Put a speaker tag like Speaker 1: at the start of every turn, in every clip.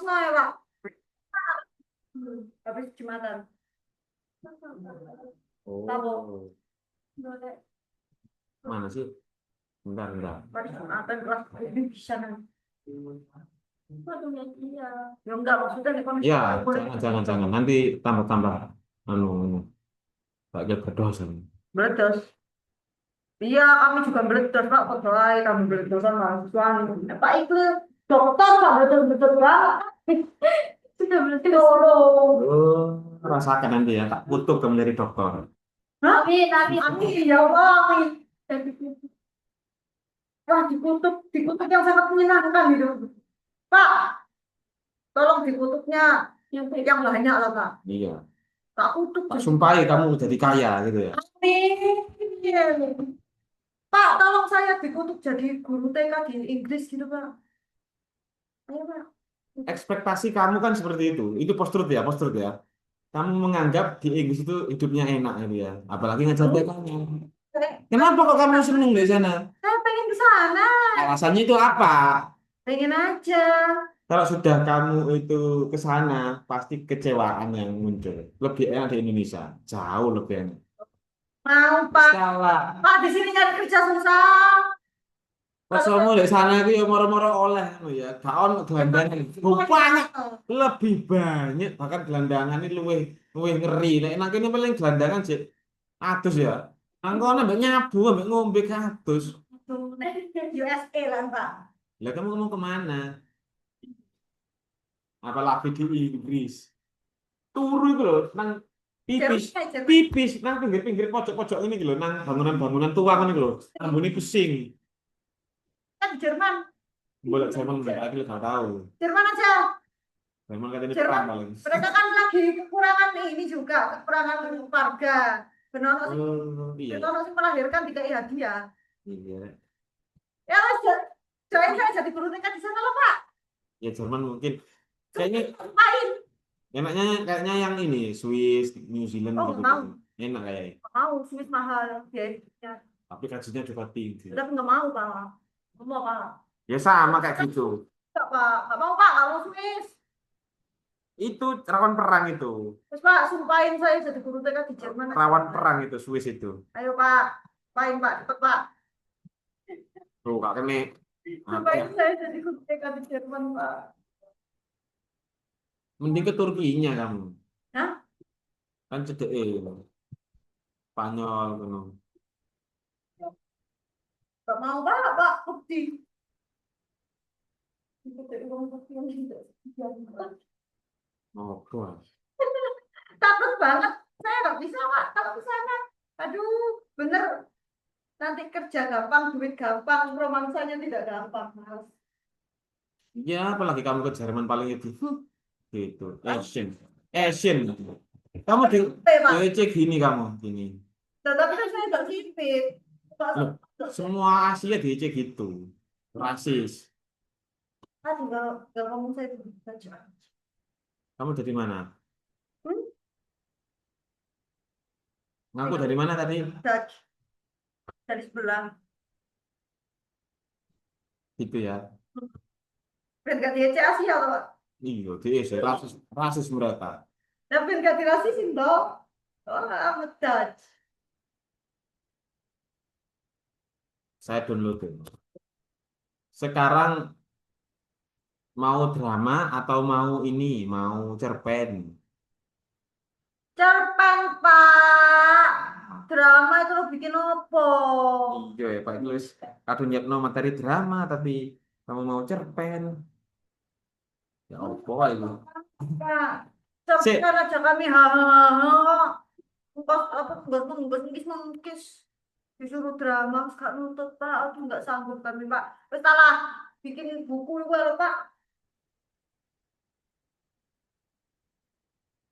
Speaker 1: Nah, ya, Pak. Habis Jumatan.
Speaker 2: Oh, mana sih? Bentar, bentar.
Speaker 1: Habis Jumatan kelas ini bisa nanti. Ya enggak maksudnya nih kalau
Speaker 2: Ya,
Speaker 1: misalnya
Speaker 2: jangan. Nanti tambah-tambah. Anu, Pak berdosa.
Speaker 1: meledos. Iya, kami juga meledos, Pak. Kok doain kami meledosan mahasiswa. Pak Iklu, dokter, Pak, meledos-meledos banget. Sudah meledos.
Speaker 2: Oh, rasakan nanti ya, tak kutuk kamu jadi dokter.
Speaker 1: Amin, amin, amin, ya Allah, amin. Wah, dikutuk yang sangat menyenangkan gitu. Pak, tolong dikutupnya yang banyak lah, Pak.
Speaker 2: Iya.
Speaker 1: Tak kutuk.
Speaker 2: Tak sumpahi kamu jadi kaya gitu ya.
Speaker 1: Amin. Pak, tolong saya dikutuk jadi guru TK di Inggris gitu, Pak. Ayo, Pak.
Speaker 2: Ekspektasi kamu kan seperti itu. Itu post-truth ya, post-truth ya. Kamu menganggap di Inggris itu hidupnya enak gitu ya. Apalagi ngajar TK-nya. Kenapa kok kamu seneng di sana?
Speaker 1: Saya pengen ke sana.
Speaker 2: Alasannya itu apa?
Speaker 1: Pengen aja.
Speaker 2: Kalau sudah kamu itu ke sana, pasti kecewaan yang muncul. Lebih enak di Indonesia, jauh lebih enak.
Speaker 1: Mau, Pak.
Speaker 2: Salah.
Speaker 1: Pak, di sini nyari kerja susah.
Speaker 2: Pas kamu di sana itu ya moro-moro oleh anu ya. Gak ono gelandangan. Banyak, lebih banyak. Bahkan gelandangan ini luwih luwih ngeri. Nek ini paling gelandangan sih atus ya. Nangkono mbak nyabu, mbak ngombe katus.
Speaker 1: USA lah, Pak.
Speaker 2: Lah kamu ngomong kemana? Apalagi di Inggris. Turu itu loh, nang pipis, pipis, nang pinggir-pinggir pojok-pojok ini gitu loh, nang bangunan-bangunan tua kan gitu loh. Ambune pusing.
Speaker 1: Kan Jerman.
Speaker 2: Boleh Jerman enggak? Aku nggak tahu.
Speaker 1: Jerman aja.
Speaker 2: Jerman katanya perang
Speaker 1: Jerman.
Speaker 2: paling.
Speaker 1: Mereka kan lagi kekurangan ini juga, kekurangan warga. Benar sih.
Speaker 2: Oh iya.
Speaker 1: Benar sih melahirkan tidak hadiah.
Speaker 2: Iya.
Speaker 1: Ya, Mas, join saya jadi guru TK di sana loh, Pak.
Speaker 2: Ya Jerman mungkin kayaknya
Speaker 1: Main.
Speaker 2: enaknya kayaknya yang ini Swiss, New Zealand
Speaker 1: Oh,
Speaker 2: gitu.
Speaker 1: nggak mau.
Speaker 2: Enak kayaknya.
Speaker 1: Nggak mau, Swiss mahal biayanya.
Speaker 2: Tapi gajinya juga tinggi.
Speaker 1: Tapi nggak mau, Pak. Nggak mau, Pak.
Speaker 2: Ya sama kayak gitu.
Speaker 1: Nggak, Pak. Nggak mau, Pak. Nggak mau Swiss.
Speaker 2: Itu rawan perang itu.
Speaker 1: Terus, Pak, sumpahin saya jadi guru TK di Jerman.
Speaker 2: Rawan perang itu Swiss itu.
Speaker 1: Ayo, Pak. Sumpahin, Pak. Cepet, Pak.
Speaker 2: Tuh kak kene.
Speaker 1: Sumpahin saya jadi guru TK di Jerman, Pak.
Speaker 2: Mending ke Turkinya kamu.
Speaker 1: Hah?
Speaker 2: Kan cedek Spanyol gitu.
Speaker 1: Nggak mau, Pak. Pak, bukti. Bukti uang bukti yang tidak.
Speaker 2: Oh, kelas.
Speaker 1: Takut banget. Saya nggak bisa, Pak. Kalau ke sana. Aduh, bener. Nanti kerja gampang, duit gampang, romansanya tidak gampang, Mas.
Speaker 2: Ya, apalagi kamu ke Jerman paling itu. Gitu. Asian. Asian. Kamu di
Speaker 1: Pak.
Speaker 2: gini kamu gini.
Speaker 1: Tetapi kan saya nggak sipit.
Speaker 2: Loh, semua Asia di gitu. Rasis.
Speaker 1: Kan nggak ngomong saya itu saja.
Speaker 2: Kamu dari mana?
Speaker 1: Hmm?
Speaker 2: Ngaku dari mana tadi?
Speaker 1: Dutch. Dari sebelah.
Speaker 2: Gitu ya.
Speaker 1: Ben gak di Asia loh, Pak.
Speaker 2: Iya, di Asia. Rasis mereka.
Speaker 1: Tapi gak dirasisin dong. Oh, amat Dutch.
Speaker 2: Saya download itu. Sekarang mau drama atau mau ini, mau cerpen?
Speaker 1: Cerpen, Pak. Drama itu lo bikin apa?
Speaker 2: Iya ya Pak Nulis. Kadang nyiapno materi drama tapi kamu mau cerpen. Ya apa itu?
Speaker 1: Pak,
Speaker 2: Sik,
Speaker 1: cerpen aja kami hahaha. Engkos apa nggak mengkis disuruh drama gak nuntut, Pak. Aku nggak sanggup kami, Pak. Wes salah bikin buku itu loh, Pak.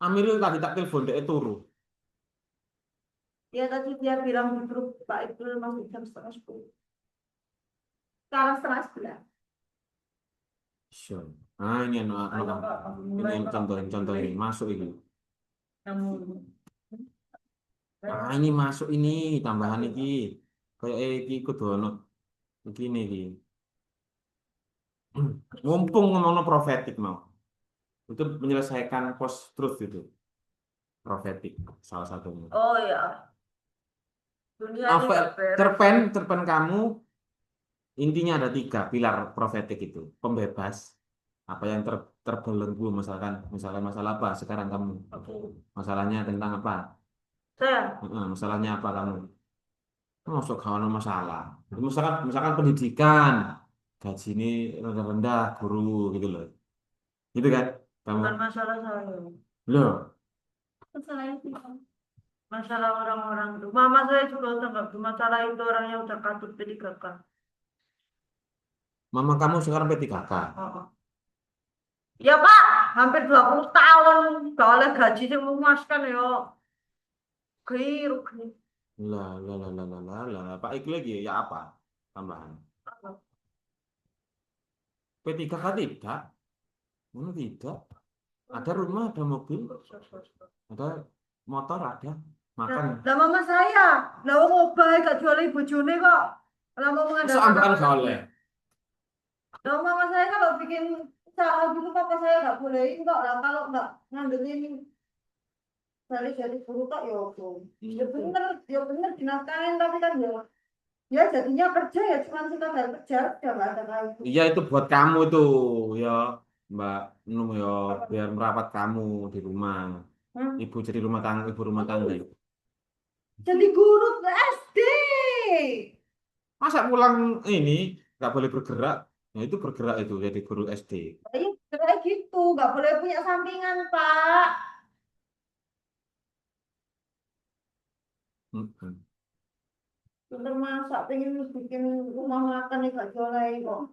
Speaker 2: Amirul tadi tak telepon dia turu.
Speaker 1: Ya tadi dia bilang di grup Pak itu masuk jam setengah 10. Sekarang setengah 11.
Speaker 2: Sure. Ah ini ini contohin masuk ini.
Speaker 1: Kamu.
Speaker 2: Ah ini masuk ini tambahan ini. Kayak iki kudu ono begini iki. Mumpung ngomongno profetik mau. Itu menyelesaikan post truth itu, profetik salah satunya.
Speaker 1: Oh ya, dunia ini
Speaker 2: Novel
Speaker 1: gak beres.
Speaker 2: cerpen kamu intinya ada tiga pilar profetik itu. Pembebas, apa yang terbelenggu, misalkan masalah apa sekarang kamu,
Speaker 1: Oke.
Speaker 2: masalahnya tentang apa.
Speaker 1: Saya,
Speaker 2: Masalahnya apa kamu? Masuk kawan masalah. Misalkan pendidikan, gaji ini rendah-rendah guru gitu loh. Gitu kan? Kamu
Speaker 1: bukan masalah saya.
Speaker 2: loh,
Speaker 1: Masalah itu. Masalah orang-orang itu. Mama saya juga udah nggak bermasalah itu orangnya udah katut P3K.
Speaker 2: mama kamu sekarang P3K.
Speaker 1: Oh. Ya Pak, hampir 20 tahun gak oleh gaji yang memuaskan ya. Keliru, keliru.
Speaker 2: Lah, lah, lah, lah, lah, lah, lah. Pak Iki lagi ya apa? Tambahan. P3K tidak, mana tidak. Ada rumah, ada mobil, ada motor, ada
Speaker 1: Nah,
Speaker 2: makan.
Speaker 1: lah mama saya, lah wong obah gak jual ibu Juni kok. Lah mau
Speaker 2: Masa
Speaker 1: mengandalkan
Speaker 2: ambekan
Speaker 1: apa
Speaker 2: gak
Speaker 1: lagi?
Speaker 2: oleh?
Speaker 1: Lah mama saya kalau bikin usaha gitu papa saya gak bolehin kok. Lah kalau nggak ngandelin dari guru kok ya opo. Ya bener dinafkahin tapi kan ya ya jadinya kerja ya cuma sekadar kerja udah nggak ada lagi.
Speaker 2: Iya itu buat kamu itu ya Mbak Num ya biar merawat kamu di rumah.
Speaker 1: Hmm.
Speaker 2: Ibu jadi rumah tangga, ibu rumah tangga.
Speaker 1: Jadi guru SD.
Speaker 2: Masa pulang ini nggak boleh bergerak? Nah itu bergerak itu jadi guru SD.
Speaker 1: Iya, kayak gitu, nggak boleh punya sampingan, Pak.
Speaker 2: Mm-mm.
Speaker 1: Pinter masak, pengen bikin rumah makan nih gak jolai kok.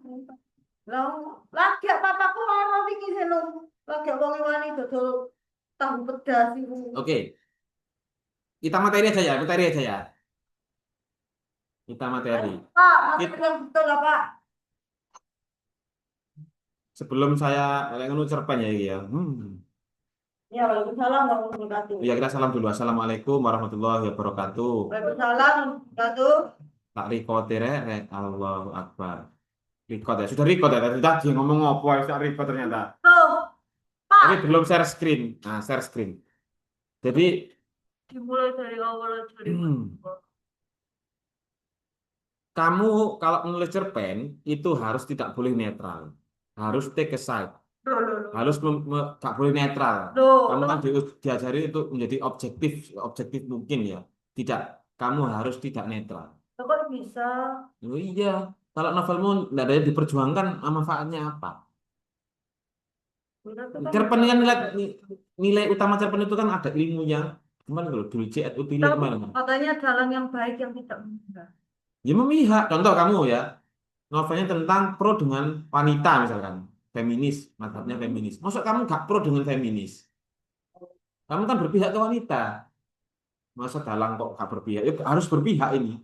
Speaker 1: Lah, lagi papaku lara iki seno. Lagi wong wani dodol tahu pedas iku.
Speaker 2: Oke, kita materi aja ya, materi aja ya. Kita materi.
Speaker 1: Pak, masih
Speaker 2: Kit-
Speaker 1: yang betul lah, Pak.
Speaker 2: sebelum saya ngono cerpen ya iki ya.
Speaker 1: Ya, waalaikumsalam warahmatullahi wabarakatuh.
Speaker 2: Ya kita salam dulu. Assalamualaikum warahmatullahi wabarakatuh.
Speaker 1: Waalaikumsalam warahmatullahi wabarakatuh.
Speaker 2: Tak record rek. Allahu Akbar. Record ya. Sudah record ya. Tadi ngomong apa ya, sudah record ternyata.
Speaker 1: Tuh,
Speaker 2: Tapi
Speaker 1: Pak.
Speaker 2: belum share screen. Nah, share screen. Jadi
Speaker 1: Dimulai dari awal dari
Speaker 2: kamu kalau menulis cerpen itu harus tidak boleh netral. Harus take a side.
Speaker 1: Loh, loh, loh.
Speaker 2: Harus gak boleh netral.
Speaker 1: Loh,
Speaker 2: Kamu kan
Speaker 1: loh.
Speaker 2: diajari itu menjadi objektif, objektif mungkin ya. Tidak. Kamu harus tidak netral.
Speaker 1: Loh, kok bisa?
Speaker 2: Oh iya, kalau novelmu tidak ada yang diperjuangkan, manfaatnya apa?
Speaker 1: Bener tuh kan
Speaker 2: Cerpen kan nilai,
Speaker 1: disampaikan.
Speaker 2: nilai utama cerpen itu kan ada ilmunya. Cuman kalau dulce et utile
Speaker 1: Tapi
Speaker 2: kemana?
Speaker 1: katanya jalan yang baik yang tidak mudah.
Speaker 2: Ya memihak. Contoh kamu ya, novelnya tentang pro dengan wanita misalkan, feminis, madhabnya feminis. Maksud kamu gak pro dengan feminis? Kamu kan berpihak ke wanita. Masa dalang kok gak berpihak? Ya, harus berpihak ini.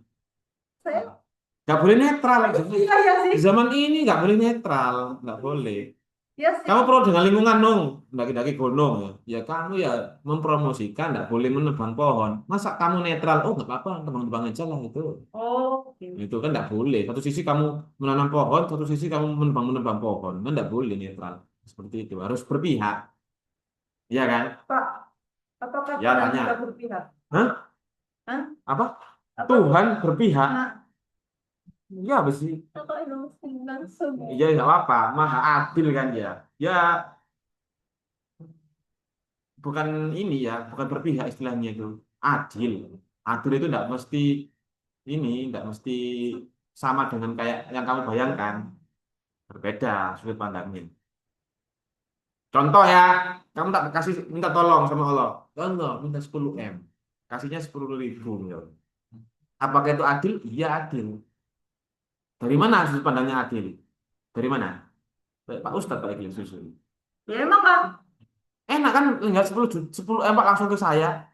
Speaker 1: Saya,
Speaker 2: Gak boleh netral.
Speaker 1: iya ya
Speaker 2: Di
Speaker 1: sih.
Speaker 2: zaman ini gak boleh netral, gak boleh.
Speaker 1: Iya sih.
Speaker 2: Kamu pro dengan lingkungan dong, daki-daki gunung ya. Ya kamu ya mempromosikan, nggak boleh menebang pohon. Masa kamu netral? Oh nggak apa-apa, tebang-tebang aja lah itu.
Speaker 1: Oh, gitu.
Speaker 2: Itu kan nggak boleh. Satu sisi kamu menanam pohon, satu sisi kamu menebang-menebang pohon. Kan nggak boleh netral. Seperti itu. Harus berpihak. Iya kan?
Speaker 1: Pak, apakah
Speaker 2: Ya
Speaker 1: Tuhan
Speaker 2: tanya.
Speaker 1: sudah berpihak?
Speaker 2: Hah?
Speaker 1: Hah?
Speaker 2: Apa?
Speaker 1: Apa
Speaker 2: Tuhan berpihak?
Speaker 1: Nah,
Speaker 2: Ya besi.
Speaker 1: apa itu langsung?
Speaker 2: Iya nggak apa-apa. Maha adil kan ya. Ya bukan ini ya, bukan berpihak istilahnya itu. Adil. Adil itu nggak mesti ini nggak mesti sama dengan kayak yang kamu bayangkan, berbeda sudut pandangnya. Contoh ya, kamu tak kasih minta tolong sama Allah, ya Allah minta 10 M, kasihnya 10.000 ya. Apakah itu adil? Iya adil. Dari mana sudut pandangnya adil? Dari mana? Pak Ustadz Pak Ikhlas susul.
Speaker 1: Ya emang kan?
Speaker 2: Enak kan nggak 10 M Pak langsung ke saya.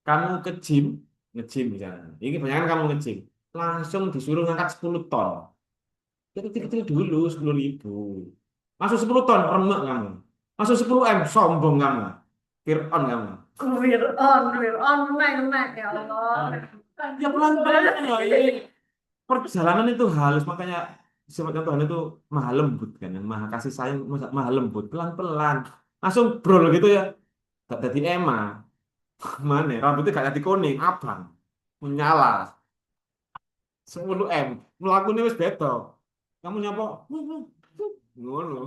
Speaker 2: Kamu ke gym, nge-gym misalnya. Ini kebanyakan kamu nge-gym, langsung disuruh ngangkat 10 ton. Kecil-kecil dulu 10.000. Masuk 10 ton, remek kamu. Masuk 10 M, sombong kamu. Fir'aun kamu.
Speaker 1: We're on, naik, ya Allah.
Speaker 2: Ya pelan-pelan ya. Ini perjalanan itu halus, makanya sifatnya Tuhan itu maha lembut kan. Yang maha kasih sayang, maha lembut. Pelan-pelan. langsung brol gitu ya. Gak jadi Emma. Mana? Rambutnya gak jadi kuning, abang. Menyala. 10 M. Melakukannya wis beda. Kamu nyapa? Ngono.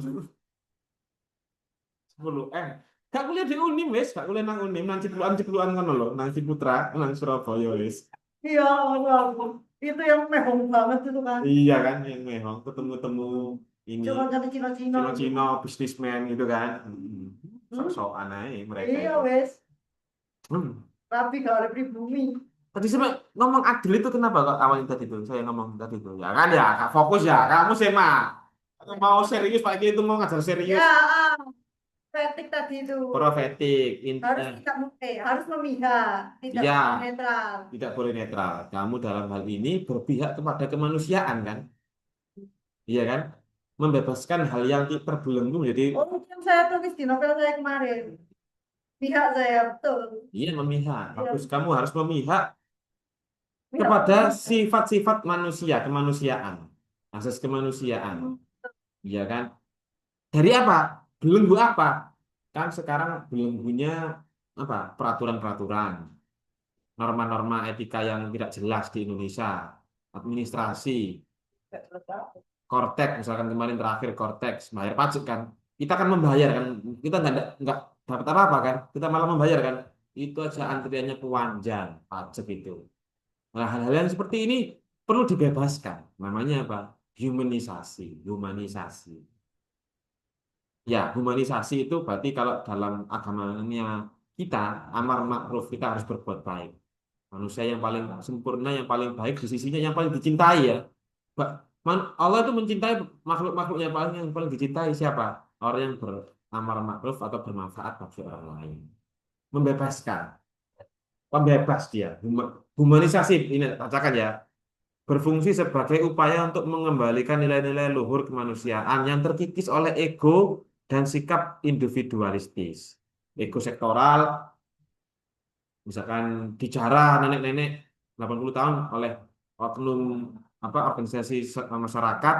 Speaker 2: 10 M. Gak kuliah di Unim wis, gak kuliah nang Unim, nang Cipluan-Cipluan ngono lho, nang Ciputra, nang Surabaya wis.
Speaker 1: Iya, Allah. Itu yang mehong banget itu kan.
Speaker 2: Iya kan, yang memang ketemu-temu ini
Speaker 1: Cuma jadi Cina-Cina itu.
Speaker 2: Cino-Cino bisnismen gitu kan.
Speaker 1: Hmm?
Speaker 2: Sok-sokan aja mereka
Speaker 1: Iya
Speaker 2: itu.
Speaker 1: wes,
Speaker 2: Hmm.
Speaker 1: tapi gak ada pribumi.
Speaker 2: Tadi saya ngomong adil itu kenapa kok awalnya tadi itu? Saya ngomong tadi itu. Ya kan ya, Kak, fokus ya. Kamu sema. Kalau mau serius Pak Ki itu mau ngajar
Speaker 1: Ya,
Speaker 2: serius.
Speaker 1: kritik tadi itu
Speaker 2: Profetik,
Speaker 1: harus tidak harus memihak, tidak boleh
Speaker 2: ya
Speaker 1: netral.
Speaker 2: tidak boleh netral. Kamu dalam hal ini berpihak kepada kemanusiaan kan? Iya kan? Membebaskan hal yang terbelenggu jadi
Speaker 1: Oh, yang saya tulis di novel saya kemarin. Pihak saya betul.
Speaker 2: iya memihak.
Speaker 1: Ya,
Speaker 2: Bagus, kamu harus memihak
Speaker 1: pihak
Speaker 2: kepada
Speaker 1: pemerintah.
Speaker 2: sifat-sifat manusia, kemanusiaan, asas kemanusiaan, iya kan? Dari apa? Belenggu apa? Kan sekarang belenggunya apa? Peraturan-peraturan, norma-norma etika yang tidak jelas di Indonesia, administrasi, Kortex, misalkan kemarin terakhir Kortex, bayar pajak kan? Kita kan membayar kan? Kita nggak dapat apa-apa kan? Kita malah membayar kan? Itu aja antriannya panjang pajak itu. Nah, hal-hal yang seperti ini perlu dibebaskan. Namanya apa? Humanisasi, humanisasi. Ya, humanisasi itu berarti kalau dalam agamanya kita, amar ma'ruf, kita harus berbuat baik. Manusia yang paling sempurna, yang paling baik di sisinya, yang paling dicintai ya. Allah itu mencintai makhluk-makhluknya yang paling dicintai siapa? Orang yang beramar ma'ruf atau bermanfaat bagi orang lain. Membebaskan, pembebas dia. Humanisasi ini katakan ya, berfungsi sebagai upaya untuk mengembalikan nilai-nilai luhur kemanusiaan yang terkikis oleh ego dan sikap individualistis. Ego sektoral, misalkan dijarah nenek-nenek 80 tahun oleh oknum apa organisasi masyarakat,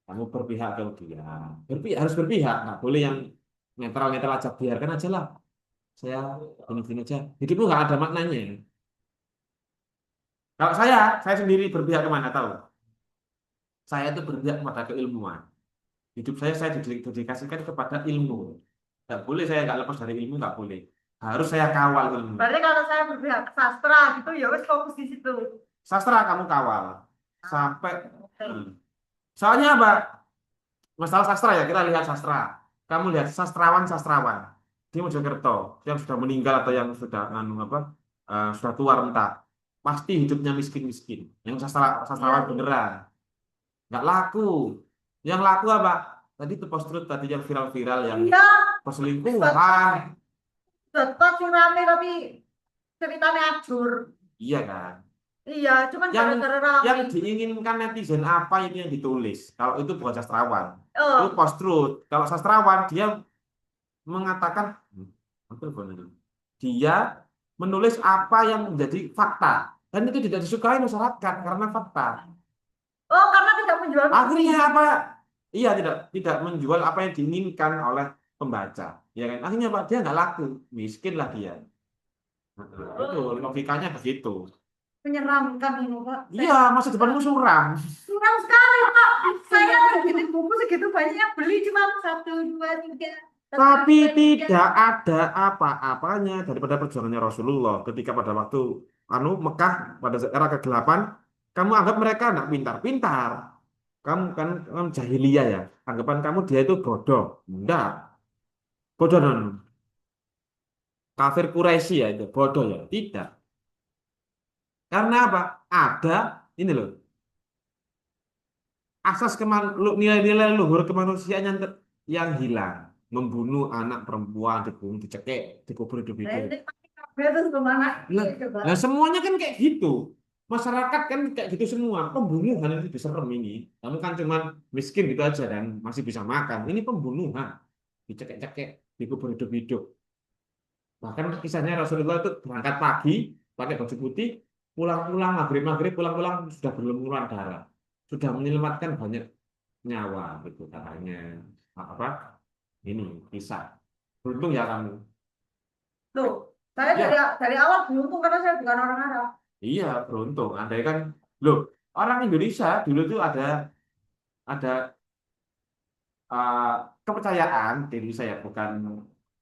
Speaker 2: kamu berpihak ke dia. Harus berpihak, nggak boleh yang netral-netral aja, biarkan aja lah. Saya gini-gini aja. Hidupmu nggak ada maknanya. Kalau saya sendiri berpihak kemana tahu? Saya itu berpihak kepada keilmuan. Hidup saya dedikasikan kepada ilmu. Nggak boleh saya nggak lepas dari ilmu, nggak boleh. Harus saya kawal ilmu.
Speaker 1: Berarti kalau saya berpihak ke sastra gitu ya wes fokus di situ.
Speaker 2: Sastra kamu kawal. Sampai
Speaker 1: Oke.
Speaker 2: soalnya apa? Masalah sastra ya, kita lihat sastra. Kamu lihat sastrawan-sastrawan di Mojokerto yang sudah meninggal atau yang sudah apa sudah tua renta, pasti hidupnya miskin-miskin. Yang sastrawan
Speaker 1: Iya.
Speaker 2: beneran nggak laku. Yang laku apa? Tadi itu post-truth tadi yang viral-viral yang
Speaker 1: Iya,
Speaker 2: perselingkuhan.
Speaker 1: tetap tsunami tapi ceritanya ajur.
Speaker 2: Iya kan?
Speaker 1: Iya, cuman
Speaker 2: Yang
Speaker 1: gara-gara rame.
Speaker 2: yang diinginkan netizen apa ini yang ditulis? Kalau itu bukan sastrawan, itu
Speaker 1: Oh,
Speaker 2: post-truth. Kalau sastrawan dia mengatakan apa telepon itu? Dia menulis apa yang menjadi fakta dan itu tidak disukai masyarakat karena fakta.
Speaker 1: oh karena tidak menjual mimpi.
Speaker 2: Akhirnya apa? Iya tidak menjual apa yang diinginkan oleh pembaca. Ya kan? Akhirnya Pak dia nggak laku, miskin lah dia. Nah, itu
Speaker 1: Oh,
Speaker 2: logikanya begitu.
Speaker 1: menyeramkan ini, Pak.
Speaker 2: Iya, masa depanmu suram.
Speaker 1: Kurang sekali, Pak. Saya bikin buku segitu banyaknya beli cuma satu, dua, tiga. Satu,
Speaker 2: Tapi
Speaker 1: dua, tiga.
Speaker 2: tidak ada apa-apanya daripada perjuangannya Rasulullah ketika pada waktu Mekah pada era kegelapan, kamu anggap mereka anak pintar-pintar. Kamu jahiliyah ya. Anggapan kamu dia itu bodoh. Enggak, bodoh non. Kafir Quraisy ya itu bodoh ya. Tidak. Karena apa? Ada ini loh. Asas nilai-nilai luhur kemanusiaan yang hilang. Membunuh anak perempuan, dibunuh, dicekik, dikubur
Speaker 1: Nah,
Speaker 2: hidup-hidup.
Speaker 1: ini pasti kabel terus kemana?
Speaker 2: Lah,
Speaker 1: Coba.
Speaker 2: lah semuanya kan kayak gitu. Masyarakat kan kayak gitu semua. Pembunuhan itu bisa serem ini. Kamu kan cuman miskin gitu aja dan masih bisa makan. Ini pembunuhan. Dicekek-cekek, dikubur hidup-hidup. Bahkan kisahnya Rasulullah itu berangkat pagi, pakai baju putih, pulang-pulang, maghrib-maghrib, pulang-pulang sudah berlumuran darah. Sudah menyelamatkan banyak nyawa gitu katanya. Apa? Ini kisah. Beruntung ya kamu.
Speaker 1: Loh, saya
Speaker 2: Ya,
Speaker 1: dari awal beruntung karena saya bukan orang Arab.
Speaker 2: iya beruntung. Andai kan, loh, orang Indonesia dulu tuh ada uh, kepercayaan di Indonesia ya, bukan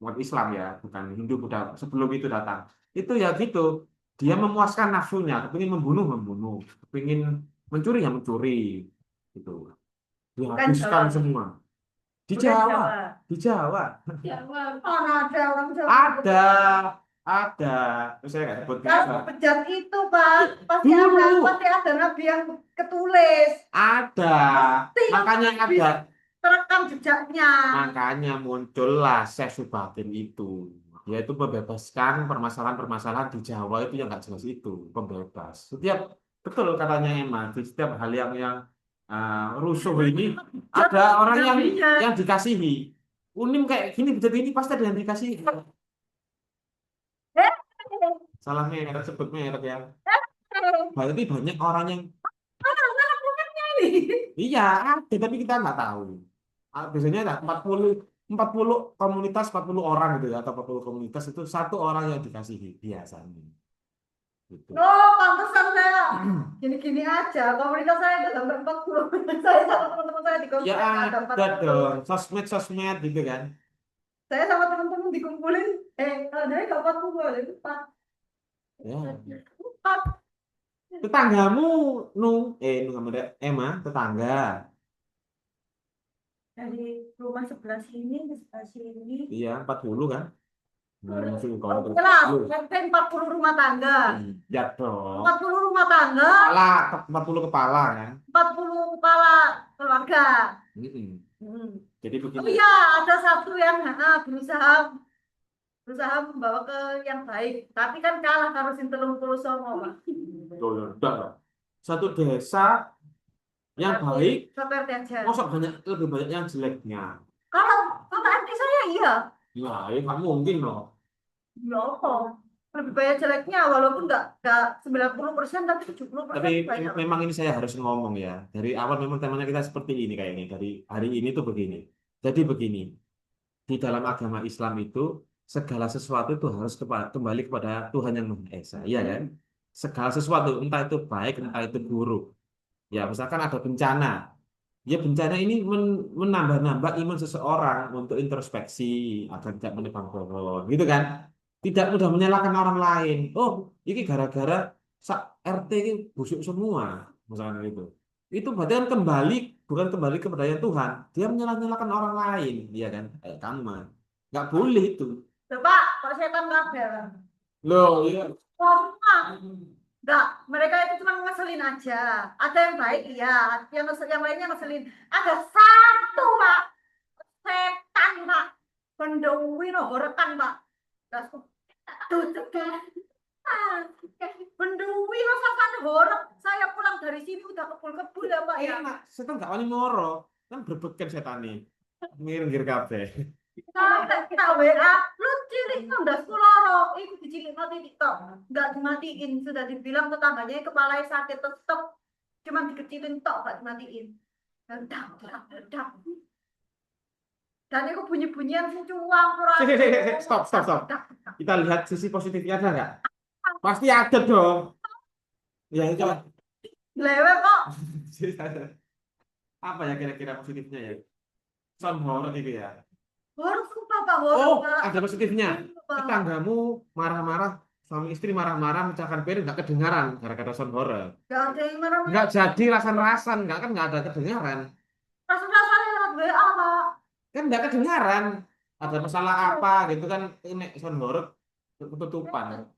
Speaker 2: umat Islam ya, bukan Hindu Buddha sebelum itu datang. Itu ya gitu, dia memuaskan nafsunya, kepingin membunuh membunuh, kepingin mencuri ya mencuri, gitu.
Speaker 1: Bukan
Speaker 2: Dihabiskan
Speaker 1: Jawa.
Speaker 2: semua di
Speaker 1: Bukan
Speaker 2: Jawa,
Speaker 1: Jawa.
Speaker 2: di Jawa
Speaker 1: Jawa. Mana ada orang Jawa
Speaker 2: ada,
Speaker 1: begitu.
Speaker 2: ada. Terus saya nggak sebut
Speaker 1: Kalau
Speaker 2: bisa.
Speaker 1: bejat itu, Pak,
Speaker 2: Dulu
Speaker 1: pasti ada nabi yang ketulis.
Speaker 2: ada,
Speaker 1: Pasti
Speaker 2: makanya ada.
Speaker 1: bisa terekam jejaknya.
Speaker 2: Makanya muncullah Syekh Subatin itu. Dia itu membebaskan permasalahan-permasalahan di Jawa itu yang nggak jelas itu, pembebas. Setiap betul katanya Emma, di setiap hal yang rusuh ini
Speaker 1: Bejat
Speaker 2: ada orang
Speaker 1: nabinya.
Speaker 2: yang dikasihi. Unim kayak gini, betul ini pasti ada yang dikasihi.
Speaker 1: Eh,
Speaker 2: Salah merek, sebut merek ya.
Speaker 1: eh,
Speaker 2: Berarti banyak orang yang
Speaker 1: mana bukannya ini?
Speaker 2: iya ada, tapi kita nggak tahu. Biasanya ada 40 komunitas, 40 orang gitu ya, atau 40 komunitas itu satu orang yang dikasihi biasanya. Gitu.
Speaker 1: Oh, pantesan saya gini-gini aja. Komunitas saya udah sampai 40. Saya sama teman-teman saya
Speaker 2: Ya
Speaker 1: dikumpulin ada
Speaker 2: ada
Speaker 1: 40.
Speaker 2: dong, sosmed-sosmed gitu kan.
Speaker 1: Saya sama teman-teman dikumpulin. Ada nggak 40? Ada 4.
Speaker 2: Ya,
Speaker 1: 4.
Speaker 2: tetanggamu Nung sama Emma, tetangga.
Speaker 1: Dari rumah sebelah sini ke sebelah sini.
Speaker 2: Iya, 40 kan. Masuk ke kamu terus.
Speaker 1: Jelas,
Speaker 2: Lu.
Speaker 1: sampai 40 rumah tangga.
Speaker 2: Ya dong.
Speaker 1: 40 rumah tangga,
Speaker 2: Kepala, 40 kepala kan.
Speaker 1: 40 kepala keluarga.
Speaker 2: Mm-mm.
Speaker 1: Hmm.
Speaker 2: Jadi
Speaker 1: Oh
Speaker 2: begini.
Speaker 1: iya, ada satu yang berusaha berusaha membawa ke yang baik, tapi kan kalah karo sing 30 Pak.
Speaker 2: Loh, ya udah lah. Satu desa yang
Speaker 1: RT,
Speaker 2: baik,
Speaker 1: satu RT aja.
Speaker 2: masa lebih banyak yang jeleknya.
Speaker 1: Kalau kata RT saya iya,
Speaker 2: Ya nggak mungkin loh.
Speaker 1: ya apa? Lebih banyak jeleknya walaupun nggak 90% tapi 70%
Speaker 2: Tapi
Speaker 1: banyak.
Speaker 2: memang ini saya harus ngomong ya. Dari awal memang temanya kita seperti ini kayak ini. Dari hari ini tuh begini. Jadi begini, di dalam agama Islam itu segala sesuatu itu harus kembali kepada Tuhan yang Maha Esa, iya kan? Segala sesuatu, entah itu baik, entah itu buruk. Ya, misalkan ada bencana. Ya bencana ini menambah-nambah iman seseorang untuk introspeksi agar tidak menebang pohon, gitu kan? Tidak mudah menyalahkan orang lain. Oh, ini gara-gara sak RT ini busuk semua, misalkan itu. Itu berarti kan bukan kembali kepada yang Tuhan. Dia menyalahkan orang lain, ya kan? Kamu mah nggak boleh itu.
Speaker 1: Coba kok setan kabel.
Speaker 2: Loh, iya.
Speaker 1: Oh, semua. Enggak, mereka itu cuma ngeselin aja. Ada yang baik, iya. Yang lainnya ngeselin. Ada satu, Pak. Setan, Pak. Pendowi no horekan, Pak. Tuh, Pendowi no sasana horek. Saya pulang dari sini udah kebul-kebul ya, Pak ya.
Speaker 2: Enak, setan gak wani moro. Kan berbeken setan nih. Ngiringgir kabeh.
Speaker 1: Tak WA, lu cilik ndas kuloro, itu dicilik titik tok, nggak dimatiin, sudah dibilang tetangganya kepalanya sakit tetep, cuman dikecilin tok, nggak dimatiin. Dak, dak, dak. Dan itu bunyi-bunyian sing cuang kurang.
Speaker 2: Stop, stop, stop. Kita lihat sisi positifnya ada nggak? Pasti ada dong. Ya, coba.
Speaker 1: Lewe kok.
Speaker 2: Apa ya kira-kira positifnya ya? Sound horror itu ya.
Speaker 1: Horor sumpah Pak, horor
Speaker 2: Oh,
Speaker 1: Pak.
Speaker 2: ada positifnya.
Speaker 1: Sumpah.
Speaker 2: Tetanggamu marah-marah, suami istri marah-marah, mecahkan piring nggak kedengaran gara-gara sound horror.
Speaker 1: Gak ada yang marah.
Speaker 2: Nggak jadi rasan-rasan, nggak kan nggak ada kedengaran.
Speaker 1: Rasa-rasanya lewat WA Pak.
Speaker 2: Kan nggak kedengaran. Ada masalah apa gitu kan? Ini sound horror ketutupan.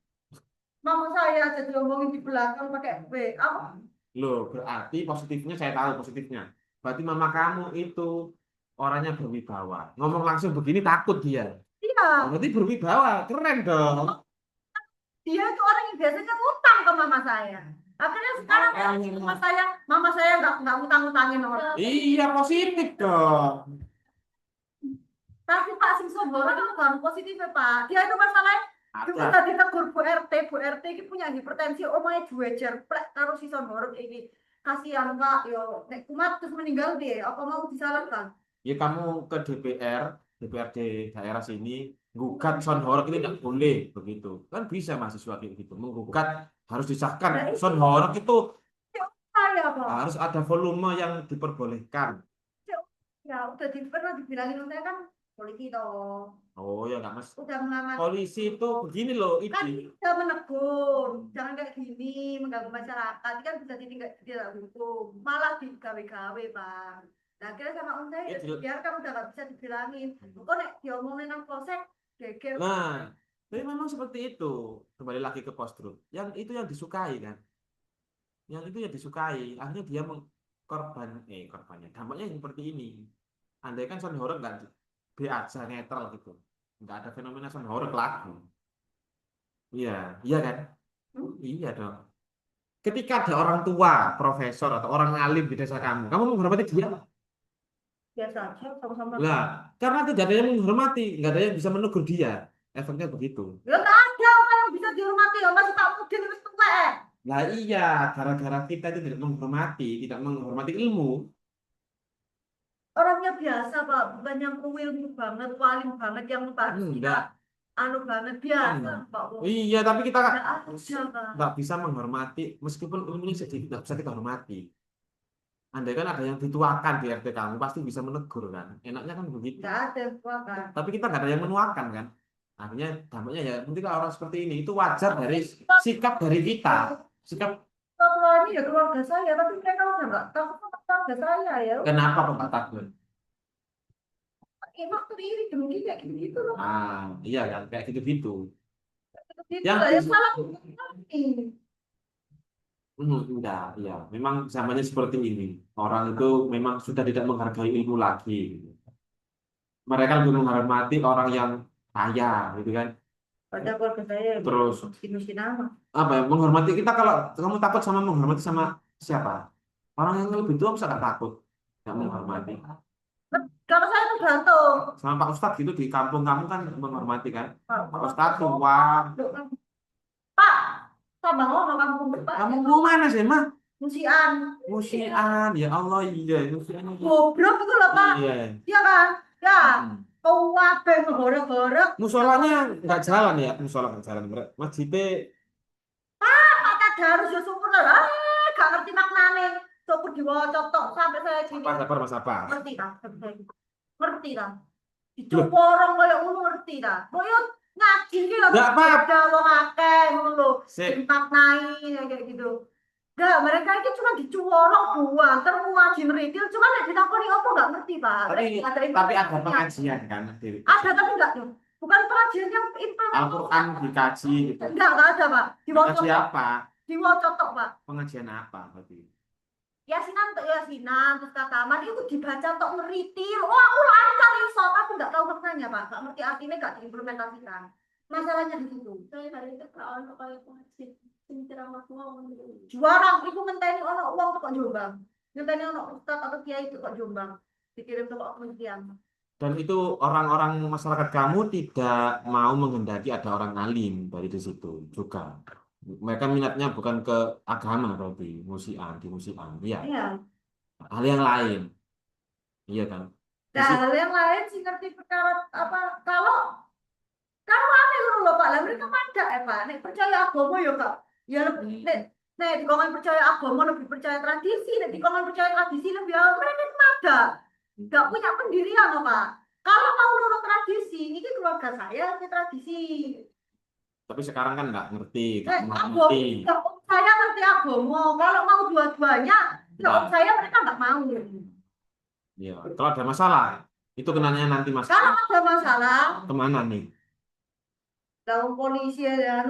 Speaker 1: Mama saya aja diomongin di belakang pakai WA.
Speaker 2: Loh, berarti positifnya saya tahu positifnya. Berarti mama kamu itu orangnya berwibawa. Ngomong langsung begini takut dia.
Speaker 1: Iya.
Speaker 2: Oh, berarti berwibawa, keren dong.
Speaker 1: Dia itu orang yang biasanya ngutang ke mama saya. Akhirnya sekarang mama saya nggak ngutang-ngutangin orang.
Speaker 2: Iya, positif dong.
Speaker 1: Tapi Pak sing sombong itu bukan positif ya Pak. Dia itu masalahnya juga
Speaker 2: Ada.
Speaker 1: tadi tegur Bu RT ini punya hipertensi, omanya juejer, plek karo si horor ini. Kasihan Kak, yo nek kumat terus meninggal dia, apa mau disalahkan?
Speaker 2: Ya kamu ke DPR, DPRD daerah sini gugat sound horeg ini tidak boleh begitu. Kan bisa mahasiswa kayak gitu menggugat harus disahkan
Speaker 1: Nah, itu
Speaker 2: sound horeg itu
Speaker 1: saya Pak.
Speaker 2: harus ada volume yang diperbolehkan.
Speaker 1: Ya udah pernah dibilangin saya kan polisi toh.
Speaker 2: Oh ya nggak mas.
Speaker 1: Udah mengamat
Speaker 2: Polisi itu begini loh
Speaker 1: kan
Speaker 2: ini.
Speaker 1: udah menegur, jangan kayak gini mengganggu masyarakat kan bisa tidak hukum, malah digawe-gawe Pak. Nah akhirnya sama om saya
Speaker 2: Ya,
Speaker 1: biarkan udah nggak bisa dibilangin. Kok nek diomongin nang polsek geger.
Speaker 2: nah, tapi memang seperti itu. Kembali lagi ke post truth. Yang itu yang disukai kan. Yang itu yang disukai. Akhirnya dia korbannya. Dampaknya yang seperti ini. Andai kan sound horeg nggak B aja netral gitu. Nggak ada fenomena sound horeg lagi. Iya, iya kan? Iya dong. Ketika ada orang tua, profesor atau orang alim di desa kamu menghormati dia.
Speaker 1: Biasa aja sama-sama.
Speaker 2: Lah, karena tidak ada yang menghormati, nggak ada yang bisa menegur dia. Efeknya begitu.
Speaker 1: Ya nggak ada orang yang bisa dihormati ya masih tak mungkin wis tuwek.
Speaker 2: Lah iya, gara-gara kita itu tidak menghormati ilmu.
Speaker 1: Orangnya biasa Pak, bukan yang ilmu banget, paling banget yang harus kita
Speaker 2: Enggak.
Speaker 1: anu banget biasa Pak.
Speaker 2: Iya, tapi kita
Speaker 1: Nggak ada Pak.
Speaker 2: nggak bisa menghormati, meskipun ilmunya sedikit, nggak bisa kita hormati. Andai kan ada yang dituakan di RT kamu, pasti bisa menegur kan. Enaknya kan begitu.
Speaker 1: Nggak ada Pak kan.
Speaker 2: Tapi kita nggak ada yang menuakan kan. Akhirnya dampaknya ya, nanti kalau orang seperti ini, itu wajar dari sikap dari kita. Sikap,
Speaker 1: Ketua ini ya keluarga saya, tapi mereka udah nggak tahu sama keluarga saya ya.
Speaker 2: kenapa kok nggak takut?
Speaker 1: Waktu ini demi kayak gitu loh.
Speaker 2: Iya kan, kayak gitu-gitu.
Speaker 1: Gitu
Speaker 2: Yang
Speaker 1: lah, ya salah ini.
Speaker 2: enggak, iya. Memang zamannya seperti ini. Orang itu memang sudah tidak menghargai ilmu lagi. Mereka lebih menghormati orang yang kaya, gitu kan.
Speaker 1: Pada keluarga saya
Speaker 2: Terus
Speaker 1: mesti nama.
Speaker 2: apa ya? Menghormati kita kalau kamu takut sama menghormati sama siapa? Orang yang lebih tua bisa nggak takut, nggak menghormati.
Speaker 1: Kalau saya tergantung.
Speaker 2: Sama Pak Ustadz gitu di kampung kamu kan menghormati kan? Pak
Speaker 1: Pak,
Speaker 2: Ustadz tua.
Speaker 1: Pak, sama ngomong kampung Pak.
Speaker 2: Kamu mau mana sih, mah?
Speaker 1: Musian.
Speaker 2: Musian, ya Allah iya, musian.
Speaker 1: Goblok itu loh Pak.
Speaker 2: Iya.
Speaker 1: Iya kan? Ya.
Speaker 2: Hmm.
Speaker 1: Kau apa ngorek-ngorek.
Speaker 2: Musolanya nggak jalan ya, musola nggak jalan. Masjidnya
Speaker 1: Mata harus ya syukur lah. Gak ngerti maknanya. Syukur diwacotok sampai saya gini.
Speaker 2: sabar, mas sabar.
Speaker 1: Ngerti kan? Ngerti kan? Dicuporong kayak ngono ngerti ta. Koyo ngaji iki lho.
Speaker 2: Nggak apa-apa.
Speaker 1: Ada wong akeh ngono lho.
Speaker 2: Sip.
Speaker 1: Dimaknai kayak gitu. Enggak, mereka itu cuma dicuworong doang, terus ngaji meritil, cuma nek ditakoni apa enggak ngerti, Pak.
Speaker 2: Tapi ada pengajian kan, Dewi.
Speaker 1: Ada tapi enggak tuh. Bukan pengajian yang implementasi.
Speaker 2: Al-Quran dikaji gitu.
Speaker 1: Enggak ada, Pak.
Speaker 2: Pengajian apa?
Speaker 1: Diwacotok, Pak.
Speaker 2: Pengajian apa berarti?
Speaker 1: Yasinan untuk yasinan, terus kataman itu dibaca untuk meritil. Wah, aku lancar iso, tapi enggak tahu maknanya, Pak. Enggak ngerti artinya, enggak diimplementasikan. Masalahnya di situ.
Speaker 3: Saya hari itu kalau untuk kayak pengajian ceramah ngomong
Speaker 1: Juara itu ngenteni ono uang tuh kok Jombang. Ngenteni ono ustaz atau kiai itu kok Jombang. Dikirim ke kementerian.
Speaker 2: Dan itu orang-orang masyarakat kamu tidak mau menghendaki ada orang alim dari di situ juga. Mereka minatnya bukan ke agama berarti, di musian. Iya,
Speaker 1: Iya.
Speaker 2: hal yang lain. Iya kan?
Speaker 1: Nah, hal yang lain sih ngerti perkara apa kalau aneh ngono lho Pak. Lah mereka pada Pak, nek percaya agama ya Kak. Ya nek dikongkon percaya agama lebih percaya tradisi, nek dikongkon percaya tradisi lebih mereka ada. Enggak punya pendirian loh Pak. Kalau mau nurut tradisi, ini keluarga saya ini tradisi.
Speaker 2: Tapi sekarang kan nggak ngerti, nggak
Speaker 1: Agama,
Speaker 2: mengerti.
Speaker 1: saya ngerti agama. Kalau mau dua-duanya, ya
Speaker 2: Nah.
Speaker 1: saya mereka nggak mau.
Speaker 2: Iya. Kalau ada masalah, itu kenanya nanti mas.
Speaker 1: Kalau ada masalah,
Speaker 2: Kemana nih?
Speaker 1: dalam polisi ada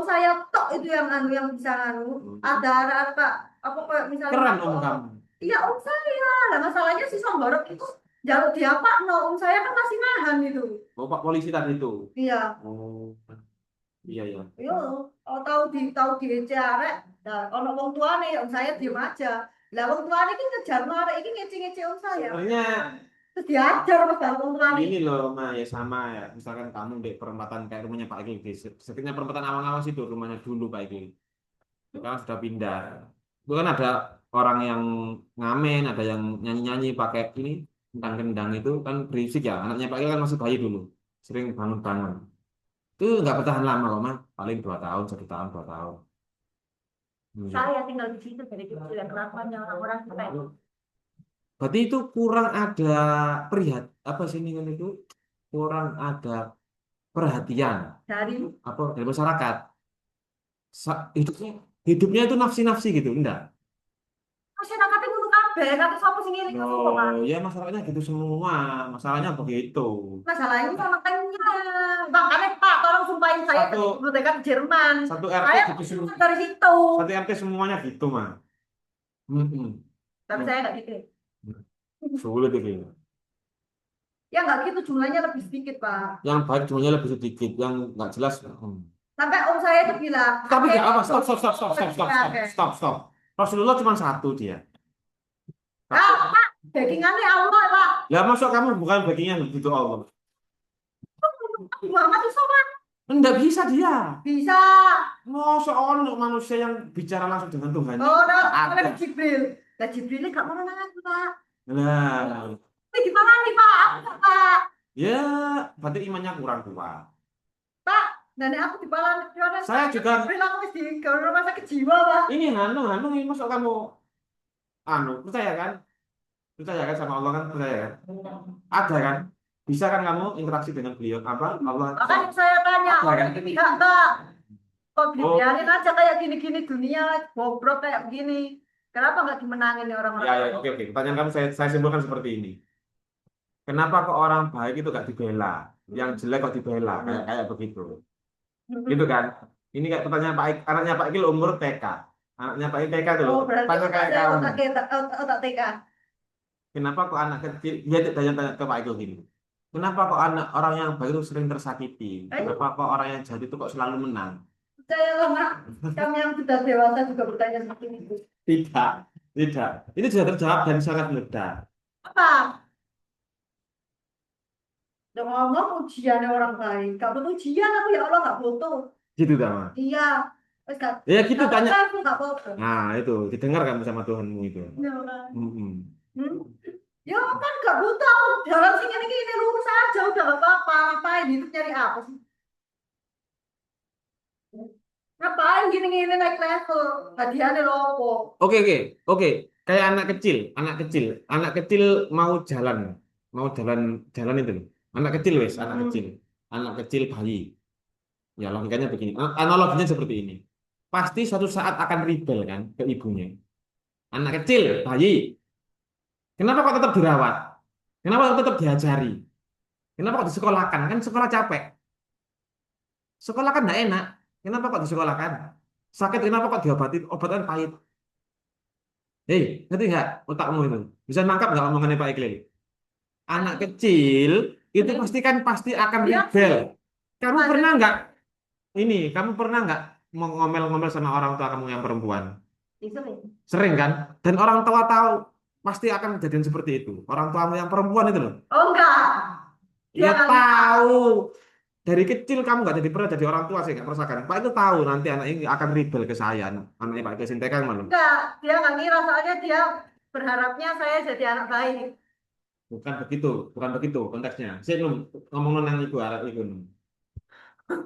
Speaker 1: saya tok itu yang yang bisa ada apa kayak misalnya
Speaker 2: Keren om kamu.
Speaker 1: iya saya lah masalahnya si Songgorok itu jalur dia Pak no saya kan masih nahan itu
Speaker 2: Bapak polisi tadi itu.
Speaker 1: iya
Speaker 2: Oh, iya ya.
Speaker 1: yo tahu di arek nah ono wong tuane saya diem aja lah wong tuane iki ngejar arek iki ngece-ngece saya
Speaker 2: Sebenarnya
Speaker 1: terus diajar sama wong tuane
Speaker 2: ini loh, Ma, ya sama ya. Misalkan kamu di perempatan kayak rumahnya Pak Egi, sekitarnya perempatan awang-awang situ rumahnya dulu Pak Egi. Sekarang sudah pindah. Itu kan ada orang yang ngamen, ada yang nyanyi-nyanyi pakai ini Tentang kendang itu kan berisik ya. Anaknya Pak Il kan masih bayi dulu. Sering bangun-bangun. Itu nggak bertahan lama kok, Mas. Paling 2 tahun, 1 tahun, 2 tahun. Iya.
Speaker 1: Saya tinggal di situ dari kecil yang kelakuannya orang-orang sampai
Speaker 2: Berarti itu kurang ada apa sih ini kan itu kurang ada perhatian
Speaker 1: dari
Speaker 2: apa dari masyarakat. Hidupnya hidupnya itu nafsi-nafsi gitu, enggak?
Speaker 1: masyarakat itu kudu kabeh, tapi sapa sing ngiling aku kok, Pak.
Speaker 2: Oh, ya masalahnya gitu semua. Masalahnya begitu.
Speaker 1: Masalahnya sama makanya makanya Pak tolong sumpahin saya ke
Speaker 2: Satu
Speaker 1: bibliotekan Jerman.
Speaker 2: satu RT
Speaker 1: Saya
Speaker 2: gitu semua.
Speaker 1: dari situ.
Speaker 2: Satu RT semuanya gitu, Mas. Mm-mm.
Speaker 1: Tapi saya nggak gitu.
Speaker 2: Sulit itu.
Speaker 1: Ya nggak gitu jumlahnya lebih sedikit, Pak.
Speaker 2: Yang baik jumlahnya lebih sedikit, yang nggak jelas.
Speaker 1: Sampai om saya itu bilang,
Speaker 2: Tapi
Speaker 1: "Oke,
Speaker 2: nggak apa, stop, stop, stop, stop, stop, stop, stop,
Speaker 1: oke."
Speaker 2: stop, stop. Rasulullah cuma satu dia.
Speaker 1: Ah, Pak, backingannya Allah, Pak.
Speaker 2: Lah masuk kamu bukan baginya gitu Allah.
Speaker 1: Muhammad itu sama
Speaker 2: Enggak bisa dia.
Speaker 1: bisa.
Speaker 2: Masa ono manusia yang bicara langsung dengan Tuhan.
Speaker 1: Oh,
Speaker 2: Nggak
Speaker 1: nah,
Speaker 2: ada.
Speaker 1: ada Jibril. Nah, Jibril ini nggak mau nanya, Pak.
Speaker 2: Nah,
Speaker 1: Ini gimana nih, Pak? Aku nggak, Pak.
Speaker 2: ya berarti imannya kurang kuat.
Speaker 1: Pak, nenek aku di Balan.
Speaker 2: Saya juga
Speaker 1: Jibril aku mesti ke rumah sakit jiwa, Pak.
Speaker 2: ini anu ini masuk kamu percaya kan? Percaya kan sama Allah kan? Percaya kan? Ada kan? Bisa kan kamu interaksi dengan beliau apa? Allah.
Speaker 1: Makanya saya tanya,
Speaker 2: Ada kan?
Speaker 1: orang ini pihak Mbak, kok
Speaker 2: Oh,
Speaker 1: dibiarin aja kayak gini-gini dunia, bobrok kayak begini. Kenapa nggak dimenangin nih orang-orang?
Speaker 2: ya, oke, oke. Pertanyaan kamu saya simpulkan seperti ini. Kenapa kok orang baik itu gak dibela? Yang jelek kok dibela? Kayak kayak begitu. Gitu kan? Ini kayak pertanyaan Pak anaknya Pak Ikil umur TK. Anaknya Pak Ikil TK tuh loh.
Speaker 1: Oh, berarti
Speaker 2: Tanya kayak
Speaker 1: saya
Speaker 2: kamu.
Speaker 1: otak TK.
Speaker 2: Kenapa kok anak kecil dia tanya ke Pak Ikil gini. Kenapa kok anak orang yang baik itu sering tersakiti? Kenapa kok orang yang jahat itu kok selalu menang?
Speaker 1: Saya lama, kami yang sudah dewasa juga bertanya seperti itu.
Speaker 2: Tidak, tidak. Itu sudah terjawab dan sangat mudah.
Speaker 1: Apa? Udah ngomong ujiannya orang lain. Gak butuh ujian aku ya Allah gak butuh.
Speaker 2: Gitu sama.
Speaker 1: Iya. Terus gak,
Speaker 2: Ya gitu
Speaker 1: gak
Speaker 2: tanya.
Speaker 1: apa-apa, aku gak apa-apa.
Speaker 2: Nah itu didengar kamu sama Tuhanmu itu.
Speaker 1: Ya Allah.
Speaker 2: Mm-mm.
Speaker 1: Hmm? Ya kan gak butuh aku jalan sini ini lurus aja udah gak apa-apa. Ngapain hidup nyari apa sih? Ngapain gini-gini naik level? Hadiahnya lopo.
Speaker 2: Oke, oke, oke. Kayak anak kecil mau jalan, mau jalan, jalan itu loh. Anak kecil wes, anak kecil bayi. Ya logikanya begini. Analoginya seperti ini. Pasti suatu saat akan rebel kan ke ibunya. Anak kecil, bayi. Kenapa kok tetap dirawat? Kenapa kok tetap diajari? Kenapa kok disekolahkan? Kan sekolah capek. Sekolah kan nggak enak. Kenapa kok disekolahkan? Sakit kenapa kok diobati? Obatan pahit. Hei, ngerti nggak otakmu itu? Bisa nangkap nggak omongannya Pak Iqlil? Anak kecil itu pasti akan
Speaker 1: Iya
Speaker 2: rebel.
Speaker 1: sih.
Speaker 2: Kamu pernah nggak kamu pernah nggak mau ngomel-ngomel sama orang tua kamu yang perempuan?
Speaker 1: Bisa nih.
Speaker 2: Sering kan? Dan orang tua tahu pasti akan kejadian seperti itu. Orang tuamu yang perempuan itu loh.
Speaker 1: Oh enggak. Dia
Speaker 2: Ya
Speaker 1: nggak
Speaker 2: tahu. Dari kecil kamu nggak pernah jadi orang tua sih nggak merasakan. Pak itu tahu nanti anak ini akan rebel ke saya. Anaknya Pak Iqlil Sintekan mana?
Speaker 1: enggak. Dia nggak ngira soalnya dia berharapnya saya jadi anak baik.
Speaker 2: Bukan begitu konteksnya. Saya belum ngomong nang itu arah itu.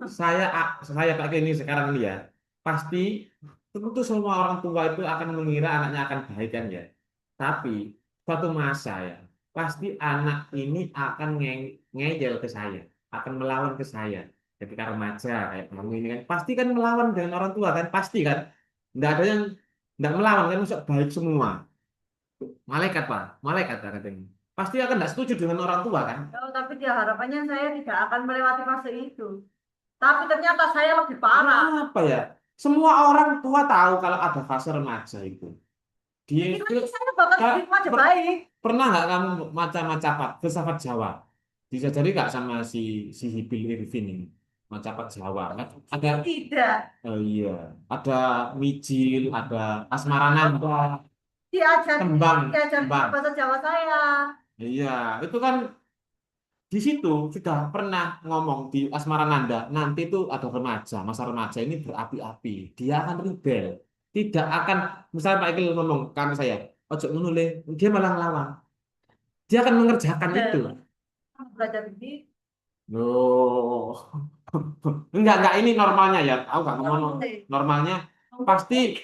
Speaker 2: Saya pakai ini sekarang ini ya. Pasti tentu semua orang tua itu akan mengira anaknya akan baik kan ya. Tapi suatu masa ya, pasti anak ini akan ngeyel ke saya, akan melawan ke saya. Ketika remaja kayak kamu ini kan, pasti kan melawan dengan orang tua kan, pasti kan. Nggak ada yang nggak melawan kan, masuk baik semua. Malaikat Pak, malaikat Pak, katanya. Pasti akan nggak setuju dengan orang tua kan.
Speaker 1: Oh, tapi dia harapannya saya tidak akan melewati fase itu. Tapi ternyata saya lebih parah.
Speaker 2: Apa ya? Semua orang tua tahu kalau ada fase remaja itu. Dia
Speaker 1: Itu
Speaker 2: itu
Speaker 1: saya bakal
Speaker 2: Kak,
Speaker 1: jadi remaja baik.
Speaker 2: pernah nggak kamu maca-maca filsafat Jawa? Dijajari nggak sama si Hibil Irvin ini? Macapat Jawa kan? Ada,
Speaker 1: Tidak.
Speaker 2: oh iya, ada Mijil, ada Asmarananda,
Speaker 1: Diajar diajar
Speaker 2: tembang.
Speaker 1: bahasa Jawa saya.
Speaker 2: Iya, itu kan di situ sudah pernah ngomong di Asmarananda, nanti itu ada remaja, masa remaja ini berapi-api, dia akan rebel, tidak akan, misalnya Pak Iqbal ngomong karena saya, ojo ngono le, dia malah ngelawan, Dia akan mengerjakan itu.
Speaker 1: Belajar di
Speaker 2: Loh. Enggak, ini normalnya ya. Aku nggak ngomong normalnya. Pasti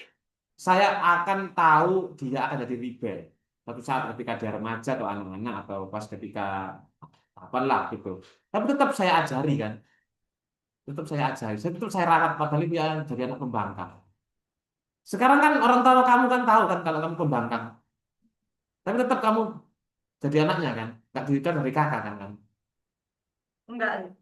Speaker 2: saya akan tahu dia akan jadi rebel. Suatu saat ketika dia remaja atau anak-anak atau pas ketika apa lah gitu. Tapi tetap saya ajari kan. Tetap saya ajari. Tetap saya rawat padahal dia jadi anak pembangkang. Sekarang kan orang tua kamu kan tahu kan kalau kamu pembangkang. Tapi tetap kamu jadi anaknya kan. Nggak dididik dari kakak kan kan.
Speaker 1: enggak.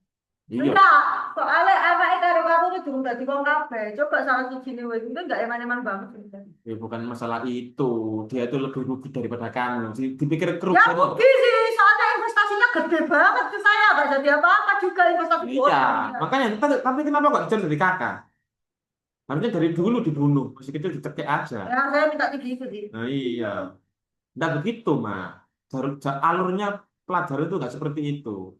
Speaker 2: Iya.
Speaker 1: Enggak, soalnya anaknya karo kamu tuh durung dadi wong kabeh. Coba salah siji ne wis itu enggak eman-eman banget.
Speaker 2: Ya, bukan masalah itu. Dia itu lebih rugi daripada kamu. Dipikir
Speaker 1: Ya
Speaker 2: kerugian.
Speaker 1: rugi sih, soalnya investasinya gede banget ke saya, nggak jadi apa-apa juga investasi
Speaker 2: Iya,
Speaker 1: bodong.
Speaker 2: makanya tapi kenapa kok jauh dari kakak? Harusnya dari dulu dibunuh, masih kecil dicekik aja.
Speaker 1: Ya saya minta tinggi itu sih.
Speaker 2: Nah iya, nggak begitu mah. Alurnya pelajaran itu nggak seperti itu.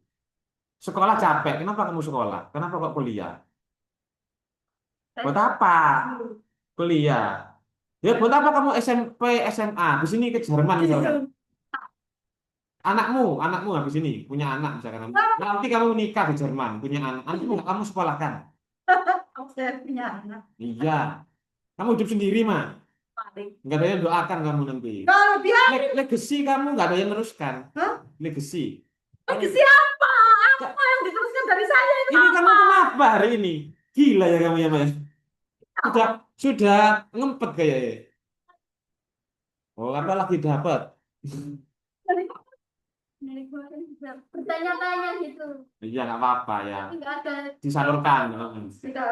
Speaker 2: Sekolah capek, kenapa kamu sekolah? Kenapa kok kuliah? Buat apa? Kuliah. Ya buat apa kamu SMP, SMA? Di sini ke Jerman misalkan. Anakmu habis ini punya anak misalkan. Nanti kamu nikah di Jerman, punya anak. Nanti nggak kamu sekolahkan.
Speaker 1: Saya punya anak
Speaker 2: Iya, kamu hidup sendiri mah.
Speaker 1: paling.
Speaker 2: Nggak ada yang doakan kamu nanti.
Speaker 1: Kalau dia,
Speaker 2: Legacy kamu nggak ada yang meneruskan.
Speaker 1: hah?
Speaker 2: Legacy.
Speaker 1: Legacy apa? Apa yang diteruskan dari saya itu
Speaker 2: Ini
Speaker 1: apa?
Speaker 2: kamu kenapa hari ini? Gila ya kamu ya, Mas. Sudah ngempet kayaknya. Oh, apa lagi dapat?
Speaker 3: Dari dari kemarin juga bertanya-tanya gitu.
Speaker 2: Iya, nggak apa-apa ya.
Speaker 3: Tapi nggak ada.
Speaker 2: Disalurkan.
Speaker 1: Tidak,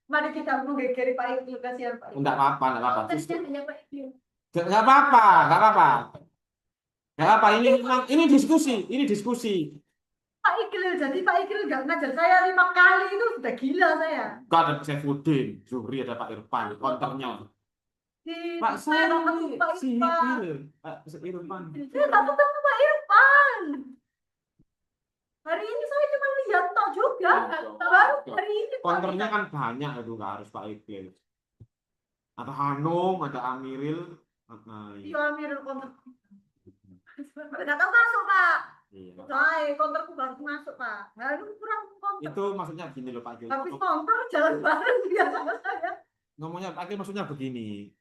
Speaker 1: mari kita menggigiri Pak Ibnu, kasihan Pak Ibnu.
Speaker 2: Nggak apa-apa, nggak apa-apa.
Speaker 3: Terusnya hanya Pak Ibu.
Speaker 2: Nggak apa-apa, nggak apa-apa. Nggak apa, ini memang ini diskusi.
Speaker 1: Pak Iqbal, jadi Pak Iqbal nggak ngajar saya 5 kali itu sudah gila saya.
Speaker 2: Nggak ada Saifuddin, Zuhri ada Pak Irfan, konternya. Pak
Speaker 1: Saya
Speaker 2: saya
Speaker 1: nggak ketemu Pak Irfan.
Speaker 2: Pak Irfan.
Speaker 1: Saya nggak ketemu Pak Irfan. Hari ini saya cuma lihat tok juga. Baru hari ini Pak
Speaker 2: Konternya kan banyak itu nggak harus Pak Iqbal. Ada Hanung, ada Amiril,
Speaker 1: Iya, Amirul konter. Nggak tahu masuk Pak.
Speaker 2: iya.
Speaker 1: Saya konterku baru masuk Pak. Baru kurang konter.
Speaker 2: Itu maksudnya gini loh Pak Iqbal.
Speaker 1: Habis konter jalan bareng dia sama saya.
Speaker 2: Ngomongnya Pak Iqbal maksudnya begini,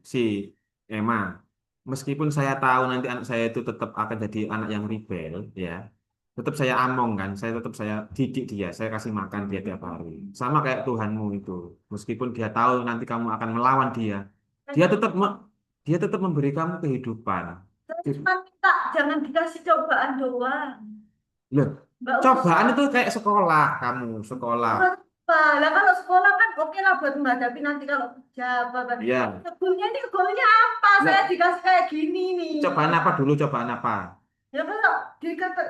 Speaker 2: si Emma, meskipun saya tahu nanti anak saya itu tetap akan jadi anak yang rebel, ya, tetap saya among kan, tetap saya didik dia, saya kasih makan dia tiap hari, sama kayak Tuhanmu itu, meskipun dia tahu nanti kamu akan melawan dia, dia tetap dia tetap memberi kamu kehidupan.
Speaker 1: Saya cuma minta jangan dikasih cobaan doang.
Speaker 2: Loh,
Speaker 1: Nggak
Speaker 2: cobaan
Speaker 1: usah.
Speaker 2: itu kayak sekolah, kamu sekolah,
Speaker 1: Apa? Lah kalau sekolah kan oke lah buat menghadapi nanti kalau kerja apa.
Speaker 2: ya.
Speaker 1: Goalnya ini goalnya apa? Saya
Speaker 2: Lah,
Speaker 1: dikasih kayak gini nih.
Speaker 2: cobaan apa dulu, cobaan apa?
Speaker 1: Ya kalau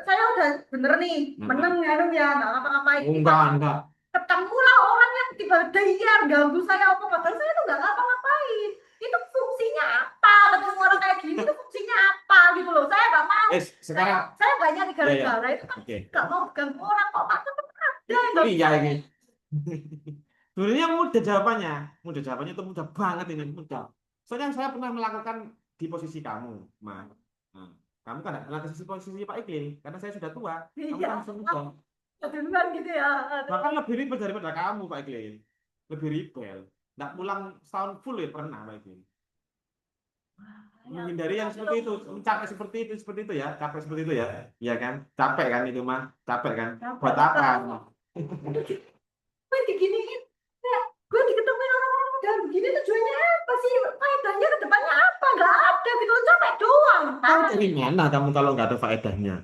Speaker 1: saya udah bener nih, menang ya nggak ngapa-ngapain.
Speaker 2: Enggak.
Speaker 1: Ketemu lah orang yang tiba-tiba ganggu saya apa padahal saya tuh nggak ngapa-ngapain. Itu fungsinya apa? Ketemu orang kayak gini itu fungsinya apa gitu loh. Saya nggak mau.
Speaker 2: Sekarang,
Speaker 1: Saya banyak di
Speaker 2: ya, ya.
Speaker 1: gara-gara itu kan
Speaker 2: Oke.
Speaker 1: nggak mau ganggu orang kok Pak. Tetep ada.
Speaker 2: Iya ini. Sebenarnya mudah jawabannya itu mudah banget ini mudah. Soalnya saya pernah melakukan di posisi kamu, Mas. Nah, kamu kan tidak pernah ke posisi Pak Iqbal, karena saya sudah tua. Kamu
Speaker 1: Iya.
Speaker 2: langsung muda.
Speaker 1: Duluan gitu ya.
Speaker 2: Bahkan lebih ribet daripada kamu, Pak Iqbal. Lebih ribet. Nggak pulang setahun full ya pernah, Pak Iqbal. Menghindari yang seperti itu, capek seperti itu ya, capek seperti itu ya, iya kan, capek kan itu mah, capek kan, buat apa?
Speaker 1: Gue diginiin, gue diketemuin orang-orang model begini tujuannya apa sih? Faedahnya ke depannya apa? Gak ada gitu loh, capek doang.
Speaker 2: Tahu dari mana kamu kalau nggak ada faedahnya?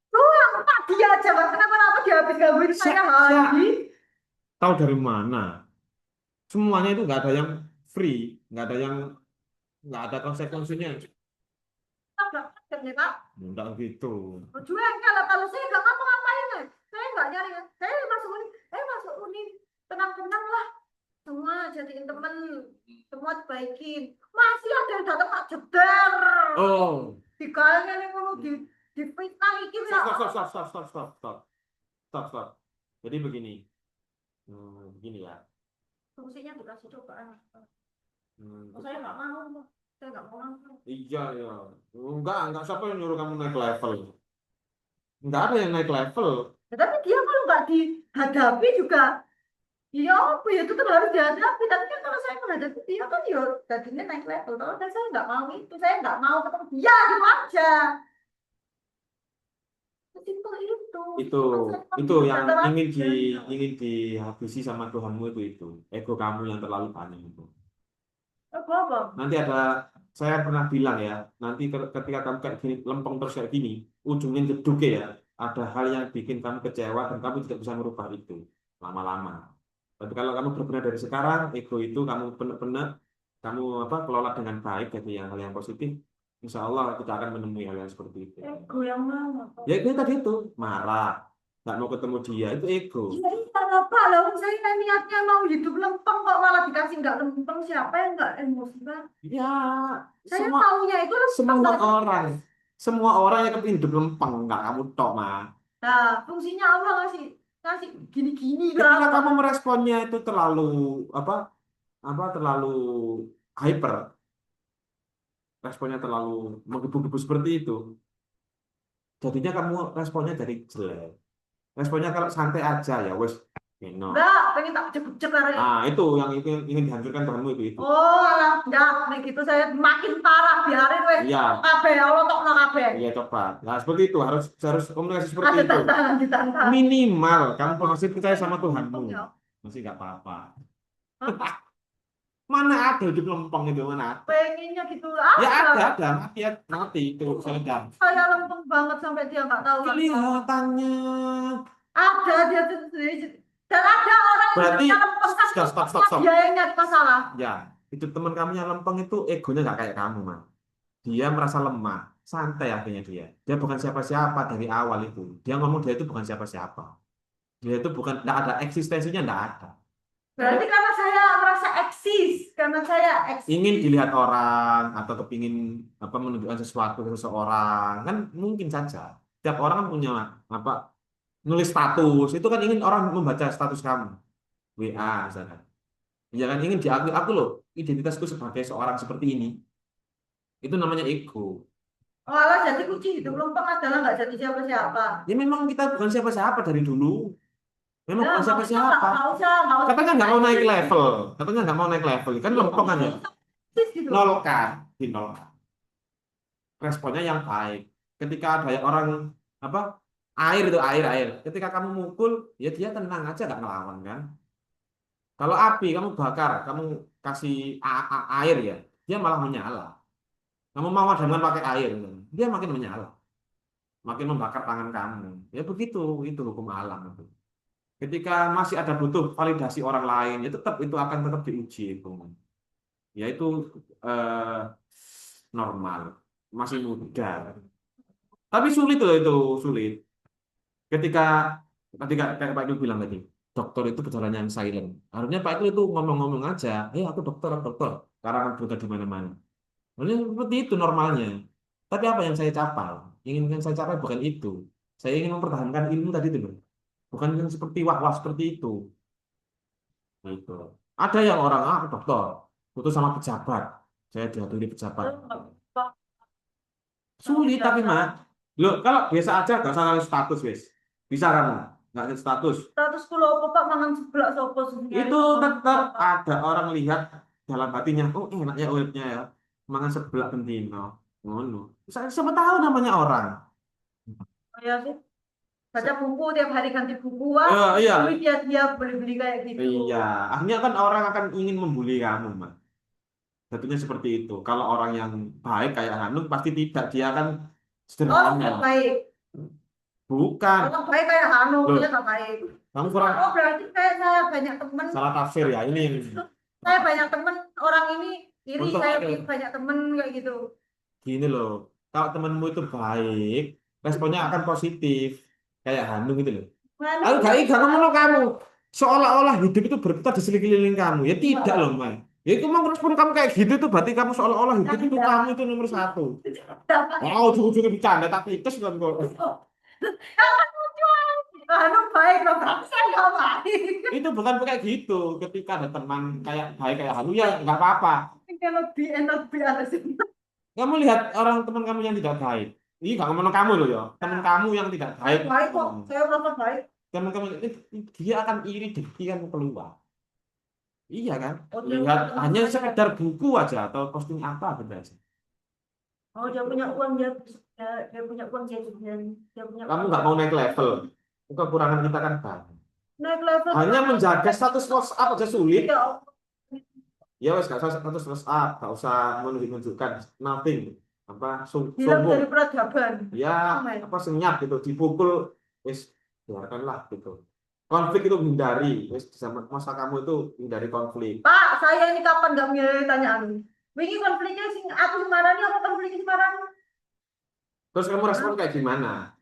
Speaker 1: Doang, Pak, dia aja Pak. Kenapa dia habis gangguin saya lagi?
Speaker 2: Tahu dari mana? Semuanya itu nggak ada yang free, nggak ada konsekuensinya.
Speaker 1: Agak kaget nih Pak.
Speaker 2: Nggak gitu.
Speaker 1: Tujuan kalau saya nggak ngapa-ngapain nih. Saya nggak nyari, saya masuk uni, tenang-tenang lah. Semua jadiin temen, semua dibaikin. Masih ada yang datang Pak Jeder.
Speaker 2: Oh,
Speaker 1: Dikalian yang mau di fitnah iki
Speaker 2: stop. Jadi begini, begini ya.
Speaker 1: fungsinya dikasih cobaan.
Speaker 2: Hmm,
Speaker 1: Saya nggak mau. Saya nggak mau nangkep.
Speaker 2: Iya ya. Enggak siapa yang nyuruh kamu naik level. Enggak ada yang naik level.
Speaker 1: Ya, tapi dia kalau nggak dihadapi juga, ya apa ya itu kan harus dihadapi. Tapi kan kalau saya menghadapi dia kan ya jadinya naik level. Kalau saya nggak mau itu, saya nggak mau ketemu dia gitu aja. Simpel itu.
Speaker 2: Itu
Speaker 1: Kalau saya
Speaker 2: itu yang
Speaker 1: sadar
Speaker 2: ingin
Speaker 1: aja.
Speaker 2: ingin dihabisi sama Tuhanmu itu. Ego kamu yang terlalu banyak itu.
Speaker 1: Apa?
Speaker 2: Nanti saya pernah bilang ya, nanti ketika kamu kayak gini, lempeng terus kayak gini, ujungnya jeduk ya, ada hal yang bikin kamu kecewa dan kamu tidak bisa merubah itu lama-lama. Tapi kalau kamu benar dari sekarang, ego itu kamu benar-benar kamu kelola dengan baik jadi yang hal yang positif, insya Allah kita akan menemui hal yang seperti itu.
Speaker 1: Ego yang mana?
Speaker 2: Ya itu tadi itu marah, nggak mau ketemu dia itu ego.
Speaker 1: Ya iya apa lah, saya niatnya mau hidup lempeng kok malah dikasih nggak lempeng, siapa yang nggak emosi kan?
Speaker 2: Ya
Speaker 1: Saya
Speaker 2: semua
Speaker 1: taunya itu lempeng.
Speaker 2: semua orang semua orang yang kepingin hidup lempeng nggak kamu tok mah.
Speaker 1: Nah, fungsinya Allah ngasih ngasih gini-gini
Speaker 2: Ketika
Speaker 1: kan.
Speaker 2: kamu meresponnya itu terlalu apa terlalu hyper, responnya terlalu menggebu-gebu seperti itu, jadinya kamu responnya jadi jelek. Responnya kalau santai aja ya wes, no.
Speaker 1: Enggak, pengen tak cek-cek hari.
Speaker 2: Itu yang itu yang ingin dihancurkan Tuhanmu itu.
Speaker 1: Oh, alah, enggak, nek gitu saya makin parah biarin wes.
Speaker 2: Iya,
Speaker 1: Kabeh Allah tokno kabeh.
Speaker 2: iya coba. Nah seperti itu harus harus komunikasi seperti
Speaker 1: Ada
Speaker 2: itu.
Speaker 1: tantangan ditantang.
Speaker 2: Minimal kamu masih percaya sama Tuhanmu,
Speaker 1: Ya.
Speaker 2: masih nggak apa-apa.
Speaker 1: Hah?
Speaker 2: Mana ada hidup lempeng itu mana ada?
Speaker 1: Pengennya gitu
Speaker 2: Ya
Speaker 1: ada.
Speaker 2: ada mati ya mati itu sedang.
Speaker 1: Saya lempeng banget sampai dia nggak tahu kan.
Speaker 2: Kelihatannya.
Speaker 1: Ada dia tuh dan ada orang yang
Speaker 2: Berarti
Speaker 1: hidupnya lempeng kan
Speaker 2: stop.
Speaker 1: dia yang nyari masalah.
Speaker 2: Ya, itu teman kamu yang lempeng itu egonya nggak kayak kamu, man. Dia merasa lemah, santai akhirnya dia. Dia bukan siapa-siapa dari awal itu. Dia ngomong dia itu bukan siapa-siapa. Dia itu bukan, nggak ada eksistensinya, nggak ada.
Speaker 1: Berarti karena saya merasa eksis, karena saya eksis.
Speaker 2: Ingin dilihat orang atau kepingin menunjukkan sesuatu ke seseorang kan mungkin saja. Tiap orang kan punya apa nulis status itu kan ingin orang membaca status kamu WA misalkan. Ya kan ingin diakui aku loh identitasku sebagai seorang seperti ini. Itu namanya ego.
Speaker 1: Malah jadi kunci hidup lempeng adalah nggak jadi siapa-siapa.
Speaker 2: Ya memang kita bukan siapa-siapa dari dulu. Memang
Speaker 1: Ya,
Speaker 2: bukan
Speaker 1: nggak usah,
Speaker 2: siapa-siapa.
Speaker 1: nggak usah, nggak usah.
Speaker 2: Katanya nggak mau naik level. Katanya nggak mau naik level. Kan lempeng kan ya.
Speaker 1: Eksis gitu.
Speaker 2: Nol kan. Di nol kan. Responnya yang baik. Ketika ada orang apa air itu air. Ketika kamu mukul, ya dia tenang aja nggak ngelawan kan. Kalau api kamu bakar, kamu kasih air ya, dia malah menyala. Kamu mau madamkan pakai air, dia makin menyala, makin membakar tangan kamu. Ya begitu, itu hukum alam itu. Ketika masih ada butuh validasi orang lain, ya itu akan tetap diuji itu. Ya itu eh, normal, masih muda. Tapi sulit loh itu sulit. Ketika ketika kayak Pak Iqbal bilang tadi, dokter itu berjalan yang silent. Harusnya Pak Iqbal itu ngomong-ngomong aja, aku dokter, dokter. Karena kan berita di mana-mana. Harusnya seperti itu normalnya. Tapi apa yang saya capai? Yang saya capai bukan itu. Saya ingin mempertahankan ilmu tadi itu loh. Bukan yang seperti wah-wah seperti itu. Gitu. Ada yang orang aku dokter, butuh sama pejabat. Saya dihadiri pejabat. Sulit tapi mah. Loh, kalau biasa aja gak usah nulis status, wes. Bisa kamu? Nggak nulis status.
Speaker 1: Status kulo bapak mangan sebelah sopo
Speaker 2: Itu tetap ada orang lihat dalam hatinya, oh enaknya uripnya ya. Mangan sebelah bentino. Ngono. Siapa tahu namanya orang.
Speaker 1: ya sih. Baca buku tiap hari ganti buku, wah.
Speaker 2: Iya.
Speaker 1: Dia beli-beli kayak gitu.
Speaker 2: Iya, akhirnya kan orang akan ingin membuli kamu, Mas. Tentunya seperti itu. Kalau orang yang baik kayak Hanum pasti tidak, dia akan
Speaker 1: Oh,
Speaker 2: sederhana.
Speaker 1: tidak baik.
Speaker 2: Bukan.
Speaker 1: Orang baik kayak Hanu,
Speaker 2: Loh.
Speaker 1: dia tak baik.
Speaker 2: Kamu kurang
Speaker 1: Oh, berarti kayak saya banyak temen.
Speaker 2: salah tafsir ya. Ini
Speaker 1: Saya banyak temen orang ini iri,
Speaker 2: Untuk
Speaker 1: saya
Speaker 2: ada.
Speaker 1: banyak temen kayak gitu.
Speaker 2: Gini loh. Kalau temanmu itu baik, responnya akan positif. Kayak Hanum gitu loh.
Speaker 1: Mana?
Speaker 2: Aku gak ngomong kamu. Seolah-olah hidup itu berputar di sekeliling kamu. Ya tidak loh, Mas. Ya itu mau respon kamu kayak gitu itu berarti kamu seolah-olah hidup itu kamu itu nomor satu. Wow, ujung-ujungnya bercanda tapi itu kan kok.
Speaker 1: Hanu baik loh, saya nggak baik.
Speaker 2: Itu bukan kayak gitu. Ketika ada teman kayak baik kayak Hanum ya nggak apa-apa.
Speaker 1: yang lebih enak lebih atas.
Speaker 2: Kamu lihat orang teman kamu yang tidak baik. Ini nggak ngomong kamu loh ya. Teman kamu yang tidak baik.
Speaker 1: Baik kok, saya merasa baik.
Speaker 2: Teman kamu ini dia akan iri dengki kan keluar. Iya kan?
Speaker 1: Oh, dia
Speaker 2: Lihat
Speaker 1: punya
Speaker 2: hanya
Speaker 1: uang.
Speaker 2: sekedar buku aja atau posting apa gitu aja.
Speaker 1: Oh, dia punya uang, dia punya uang, dia punya
Speaker 2: Kamu
Speaker 1: uang.
Speaker 2: nggak mau naik level. Kekurangan kita kan banyak.
Speaker 1: Naik level
Speaker 2: Hanya
Speaker 1: cuma
Speaker 2: menjaga status WhatsApp aja sulit.
Speaker 1: ya Allah.
Speaker 2: Ya wes nggak usah status WhatsApp, nggak usah menunjukkan nothing. Apa
Speaker 1: Hilang dari
Speaker 2: sombong.
Speaker 1: peradaban.
Speaker 2: Ya
Speaker 1: Amen.
Speaker 2: apa senyap gitu, dipukul, wes biarkanlah gitu. Konflik itu hindari, wes sama masa kamu itu hindari konflik.
Speaker 1: Pak, saya ini kapan nggak milih tanyaan? Wingi konfliknya sing aku semarani apa konfliknya semarani?
Speaker 2: Terus kamu respon kayak gimana?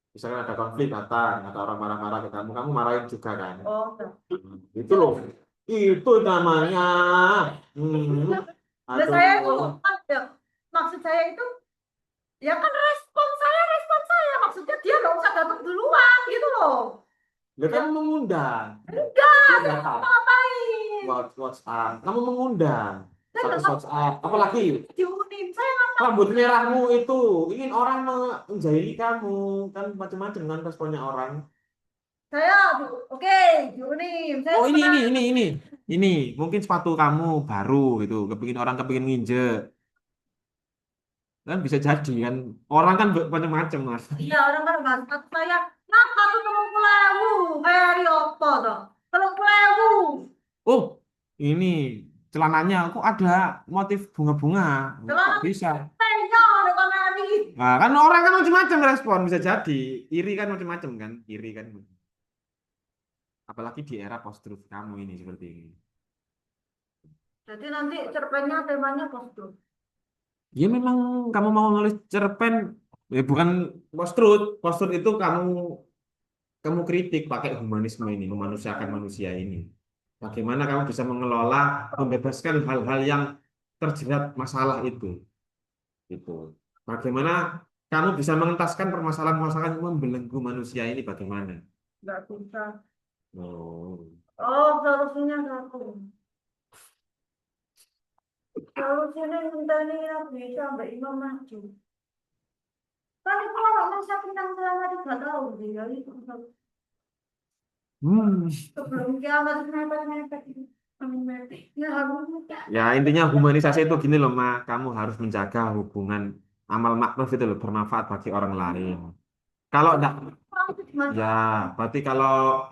Speaker 2: Misalkan ada konflik datang, ada orang marah-marah ke kamu, kamu marahin juga kan?
Speaker 1: Oh, enggak.
Speaker 2: Itu loh, itu namanya. Hmm.
Speaker 1: Nah, saya itu
Speaker 2: Aduh.
Speaker 1: ya, maksud saya itu ya kan respon saya maksudnya dia nggak usah datang duluan gitu loh.
Speaker 2: Lah kamu mengundang.
Speaker 1: Enggak,
Speaker 2: Dia
Speaker 1: saya
Speaker 2: datang.
Speaker 1: mau ngapain?
Speaker 2: WhatsApp, kamu mengundang.
Speaker 1: Saya nggak
Speaker 2: Status WhatsApp, apalagi
Speaker 1: diunin, saya nggak
Speaker 2: rambut merahmu itu ingin orang menjahili kamu kan macam-macam kan responnya orang.
Speaker 1: saya oke diunin, saya
Speaker 2: Oh
Speaker 1: pernah
Speaker 2: ini mungkin sepatu kamu baru gitu, kepingin orang kepingin nginjek kan bisa jadi kan orang kan macam-macam mas.
Speaker 1: iya orang kan nggak sepatu saya kenapa tuh 30.000 kayak di opo toh 30.000
Speaker 2: Oh ini celananya kok ada motif bunga-bunga kok
Speaker 1: celana
Speaker 2: bisa.
Speaker 1: penyo di kamari.
Speaker 2: Nah kan orang kan macam-macam respon bisa jadi iri kan macam-macam kan iri kan apalagi di era post-truth kamu ini seperti ini.
Speaker 1: Jadi nanti cerpennya temanya kostum.
Speaker 2: Ya memang kamu mau nulis cerpen ya bukan post-truth. Post-truth itu kamu kritik pakai humanisme ini, memanusiakan manusia ini. Bagaimana kamu bisa mengelola, membebaskan hal-hal yang terjerat masalah itu. Itu. Bagaimana kamu bisa mengentaskan permasalahan-permasalahan yang membelenggu manusia ini bagaimana?
Speaker 1: Nggak bisa.
Speaker 2: Oh.
Speaker 1: Oh, solusinya satu. Solusinya ngenteni yang bisa Mbak Imam maju. Kan itu kalau masa bintang selama 3 tahun, dia itu
Speaker 2: Hmm.
Speaker 1: sebelum kiamat mepet-mepet. Mepet. Ya harus
Speaker 2: Ya intinya humanisasi itu gini loh, Ma. Kamu harus menjaga hubungan amal makruf itu loh, bermanfaat bagi orang lain. Kalau enggak, ya berarti kalau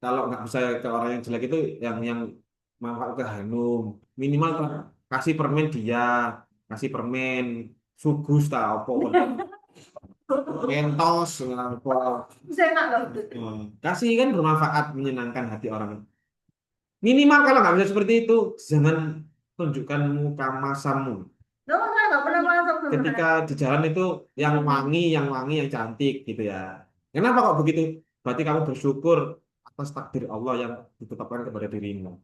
Speaker 2: nggak bisa ke orang yang jelek itu yang manfaat ke Hanum minimal tuh kasih permen dia, kasih permen sugus tak apa mentos apa.
Speaker 1: bisa enak loh.
Speaker 2: Kasih kan bermanfaat menyenangkan hati orang. Minimal kalau nggak bisa seperti itu jangan tunjukkan muka masamu
Speaker 1: Loh, saya nggak pernah masuk
Speaker 2: ketika
Speaker 1: sebenarnya.
Speaker 2: di jalan itu yang wangi yang cantik gitu ya. Kenapa kok begitu? Berarti kamu bersyukur atas takdir Allah yang ditetapkan kepada dirimu.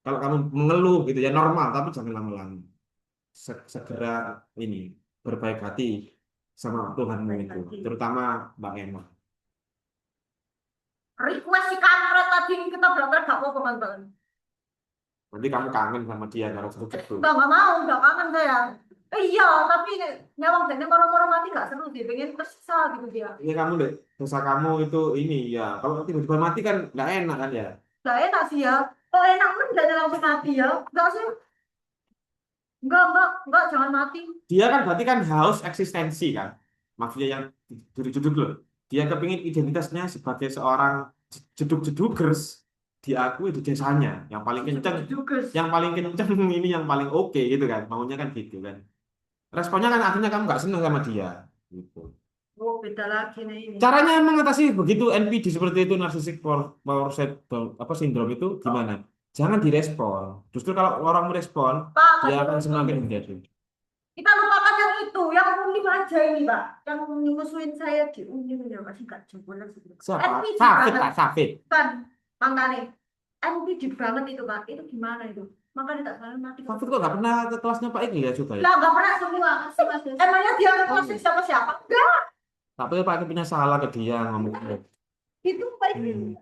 Speaker 2: Kalau kamu mengeluh gitu ya normal, tapi jangan lama-lama. Segera ini berbaik hati sama Tuhanmu itu, terutama Mbak Emma.
Speaker 1: Request si kampret tadi kita berangkat gak apa-apa kan.
Speaker 2: Nanti kamu kangen sama dia kalau seperti itu.
Speaker 1: Nggak mau, nggak kangen saya. Iya, tapi nyawang dan orang-orang mati nggak seru dia, pengen tersiksa gitu dia.
Speaker 2: Ini kamu deh, dosa kamu itu ini ya. Kalau tiba-tiba mati kan nggak enak kan ya.
Speaker 1: Nggak enak sih ya. Kalau enak pun nggak ada langsung mati ya. Nggak sih. Nggak, jangan mati.
Speaker 2: Dia kan berarti kan haus eksistensi kan. Maksudnya yang judul-judul loh. Dia kepingin identitasnya sebagai seorang jeduk-jedukers diakui di desanya yang paling kenceng,
Speaker 1: Juga.
Speaker 2: ini yang paling oke gitu kan. Maunya kan gitu kan. Responnya kan akhirnya kamu nggak senang sama dia gitu.
Speaker 1: Oh, beda lagi nih ini.
Speaker 2: Caranya mengatasi begitu NPD seperti itu narcissistic power set apa sindrom itu gimana? Jangan direspon. Justru kalau orang merespon,
Speaker 1: Pak,
Speaker 2: dia akan
Speaker 1: kasih
Speaker 2: semakin
Speaker 1: tahu.
Speaker 2: menjadi.
Speaker 1: Kita lupakan yang itu, yang unik aja ini, Pak. Yang musuhin saya di unik ya masih nggak jempol lagi.
Speaker 2: Siapa?
Speaker 1: NPD
Speaker 2: Safit
Speaker 1: banget.
Speaker 2: Pak, Safit.
Speaker 1: Kan, makanya NPD banget itu, Pak. Itu gimana itu? Makanya tak salah mati.
Speaker 2: Safit kok nggak pernah ke kelasnya Pak Iqbal ya juga ya?
Speaker 1: Lah, nggak pernah semua. Emangnya dia ke kelas siapa-siapa? Enggak.
Speaker 2: Tapi Pak Iqbal punya salah ke dia ngomong.
Speaker 1: Itu Pak.
Speaker 2: Hmm.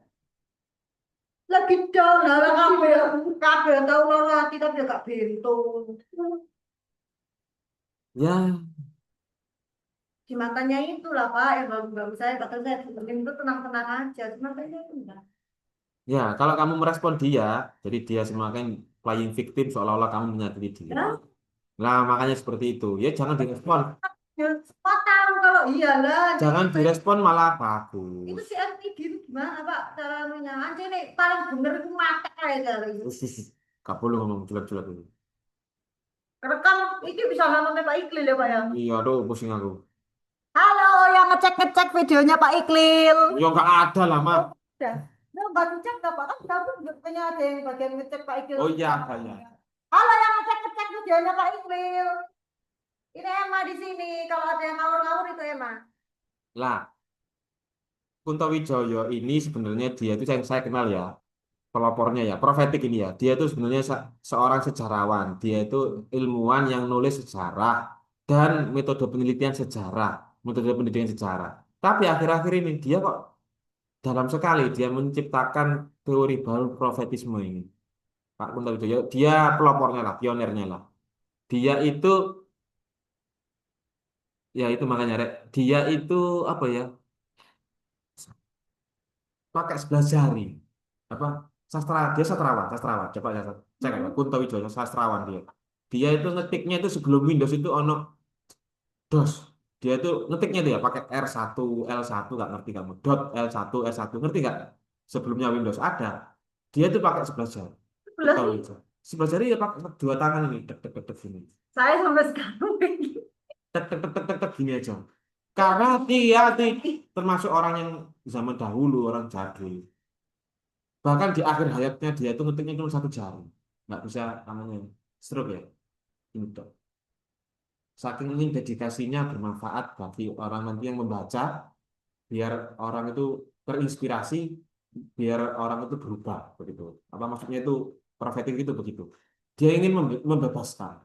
Speaker 1: lagi down lah kabeh kabeh tau loro ati tapi ya gak bento.
Speaker 2: Ya,
Speaker 1: Di matanya itulah Pak yang bagus saya kata saya penting itu tenang-tenang aja cuma kayaknya itu enggak.
Speaker 2: ya kalau kamu merespon dia, jadi dia semakin playing victim seolah-olah kamu menyakiti dia.
Speaker 1: Ya,
Speaker 2: Nah, makanya seperti itu. Ya jangan direspon.
Speaker 1: ya semua tahu kalau iyalah.
Speaker 2: Jangan direspon malah
Speaker 1: Itu
Speaker 2: bagus.
Speaker 1: si FTG itu gimana Pak cara anjir nih paling bener itu mata aja itu.
Speaker 2: Gak boleh ngomong jelek-jelek itu.
Speaker 1: Rekam itu bisa nontonnya Pak Iqlil ya Pak ya.
Speaker 2: Iya, aduh pusing aku.
Speaker 1: Halo yang ngecek-ngecek videonya Pak Iqlil.
Speaker 2: Ya nggak ada lah, Mak.
Speaker 1: Ya. Nah, baru cek nggak Pak? Kan kamu punya ada yang bagian ngecek Pak Iqlil.
Speaker 2: Oh iya, ada ya.
Speaker 1: Halo yang ngecek-ngecek videonya Pak Iqlil. Ini Emma di sini. Kalau ada yang ngawur-ngawur itu Emma.
Speaker 2: Lah, Kunto Wijoyo ini sebenarnya dia itu yang saya kenal ya, pelopornya ya, profetik ini ya. Dia itu sebenarnya seorang sejarawan. Dia itu ilmuwan yang nulis sejarah dan metode penelitian sejarah, metode pendidikan sejarah. Tapi akhir-akhir ini dia kok dalam sekali dia menciptakan teori baru profetisme ini. Pak Kunto Wijoyo, dia pelopornya lah, pionirnya lah. Dia itu, ya itu makanya, Rek, dia itu apa ya, pakai 11 jari. Apa? Dia sastrawan, sastrawan. Coba ya, cek ya, Kunto Wijoyo sastrawan dia. Dia itu ngetiknya itu sebelum Windows itu ono DOS. Dia itu ngetiknya itu ya pakai R1, L1 nggak ngerti kamu. .L1, R1 ngerti nggak? Sebelumnya Windows ada. Dia itu pakai 11 jari.
Speaker 1: Sebelah
Speaker 2: Kunto
Speaker 1: sih.
Speaker 2: Wijoyo. 11 jari ya pakai dua tangan ini, tek tek tek tek gini.
Speaker 1: Saya sampai sekarang
Speaker 2: Tek tek tek tek tek tek gini aja. Karena dia termasuk orang yang zaman dahulu, orang jadul. Bahkan di akhir hayatnya dia itu ngetiknya cuma 1 jari. Nggak bisa namanya stroke ya. Untuk. Saking ingin dedikasinya bermanfaat bagi orang nanti yang membaca, biar orang itu terinspirasi, biar orang itu berubah begitu. Apa maksudnya itu profetik itu begitu. Dia ingin membebaskan.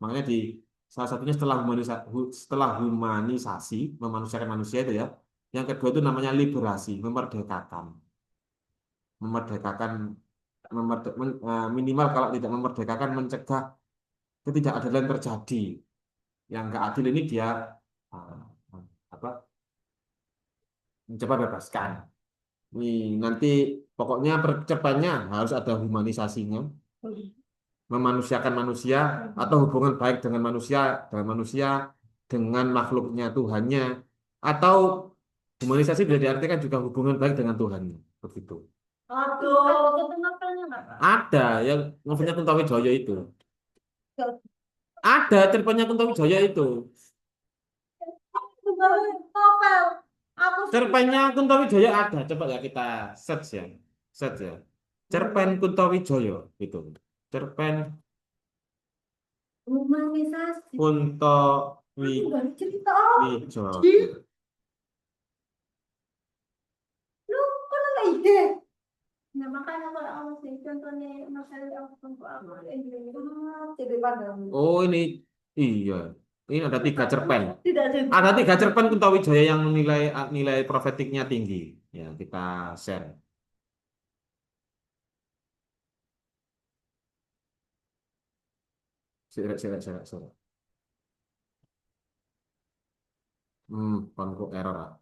Speaker 2: Makanya di salah satunya setelah humanisasi, memanusiakan manusia itu ya. Yang kedua itu namanya liberasi, memerdekakan. Memerdekakan minimal kalau tidak memerdekakan mencegah ketidakadilan terjadi. Yang nggak adil ini dia uh, apa mencoba bebaskan. Nih nanti pokoknya percepatnya harus ada humanisasinya, memanusiakan manusia atau hubungan baik dengan manusia dengan makhluknya Tuhannya atau humanisasi bisa diartikan juga hubungan baik dengan Tuhannya begitu.
Speaker 1: aduh ada novelnya nggak Pak?
Speaker 2: Ada yang novelnya Kunto Wijoyo itu.
Speaker 1: Nggak.
Speaker 2: Ada cerpennya Kunto Wijaya itu.
Speaker 1: Novel aku
Speaker 2: Cerpennya Kunto Wijaya ada. Coba ya kita search ya. Search ya. Cerpen Kunto Wijoyo itu. Cerpen
Speaker 1: humanisasi
Speaker 2: Kunto
Speaker 1: aku nggak ada cerita apa
Speaker 2: Wijoyo.
Speaker 1: lu kok nggak ide.
Speaker 3: Nah, makanya kalau aku sih contohnya masalah aku ini.
Speaker 1: Jadi pandang
Speaker 2: Oh ini iya. Ini ada 3 cerpen.
Speaker 1: tidak cerita.
Speaker 2: Ada 3 cerpen Kunto Wijaya yang nilai nilai profetiknya tinggi. Ya kita share. Sirak, sirak, sirak, sirak. Konflik error.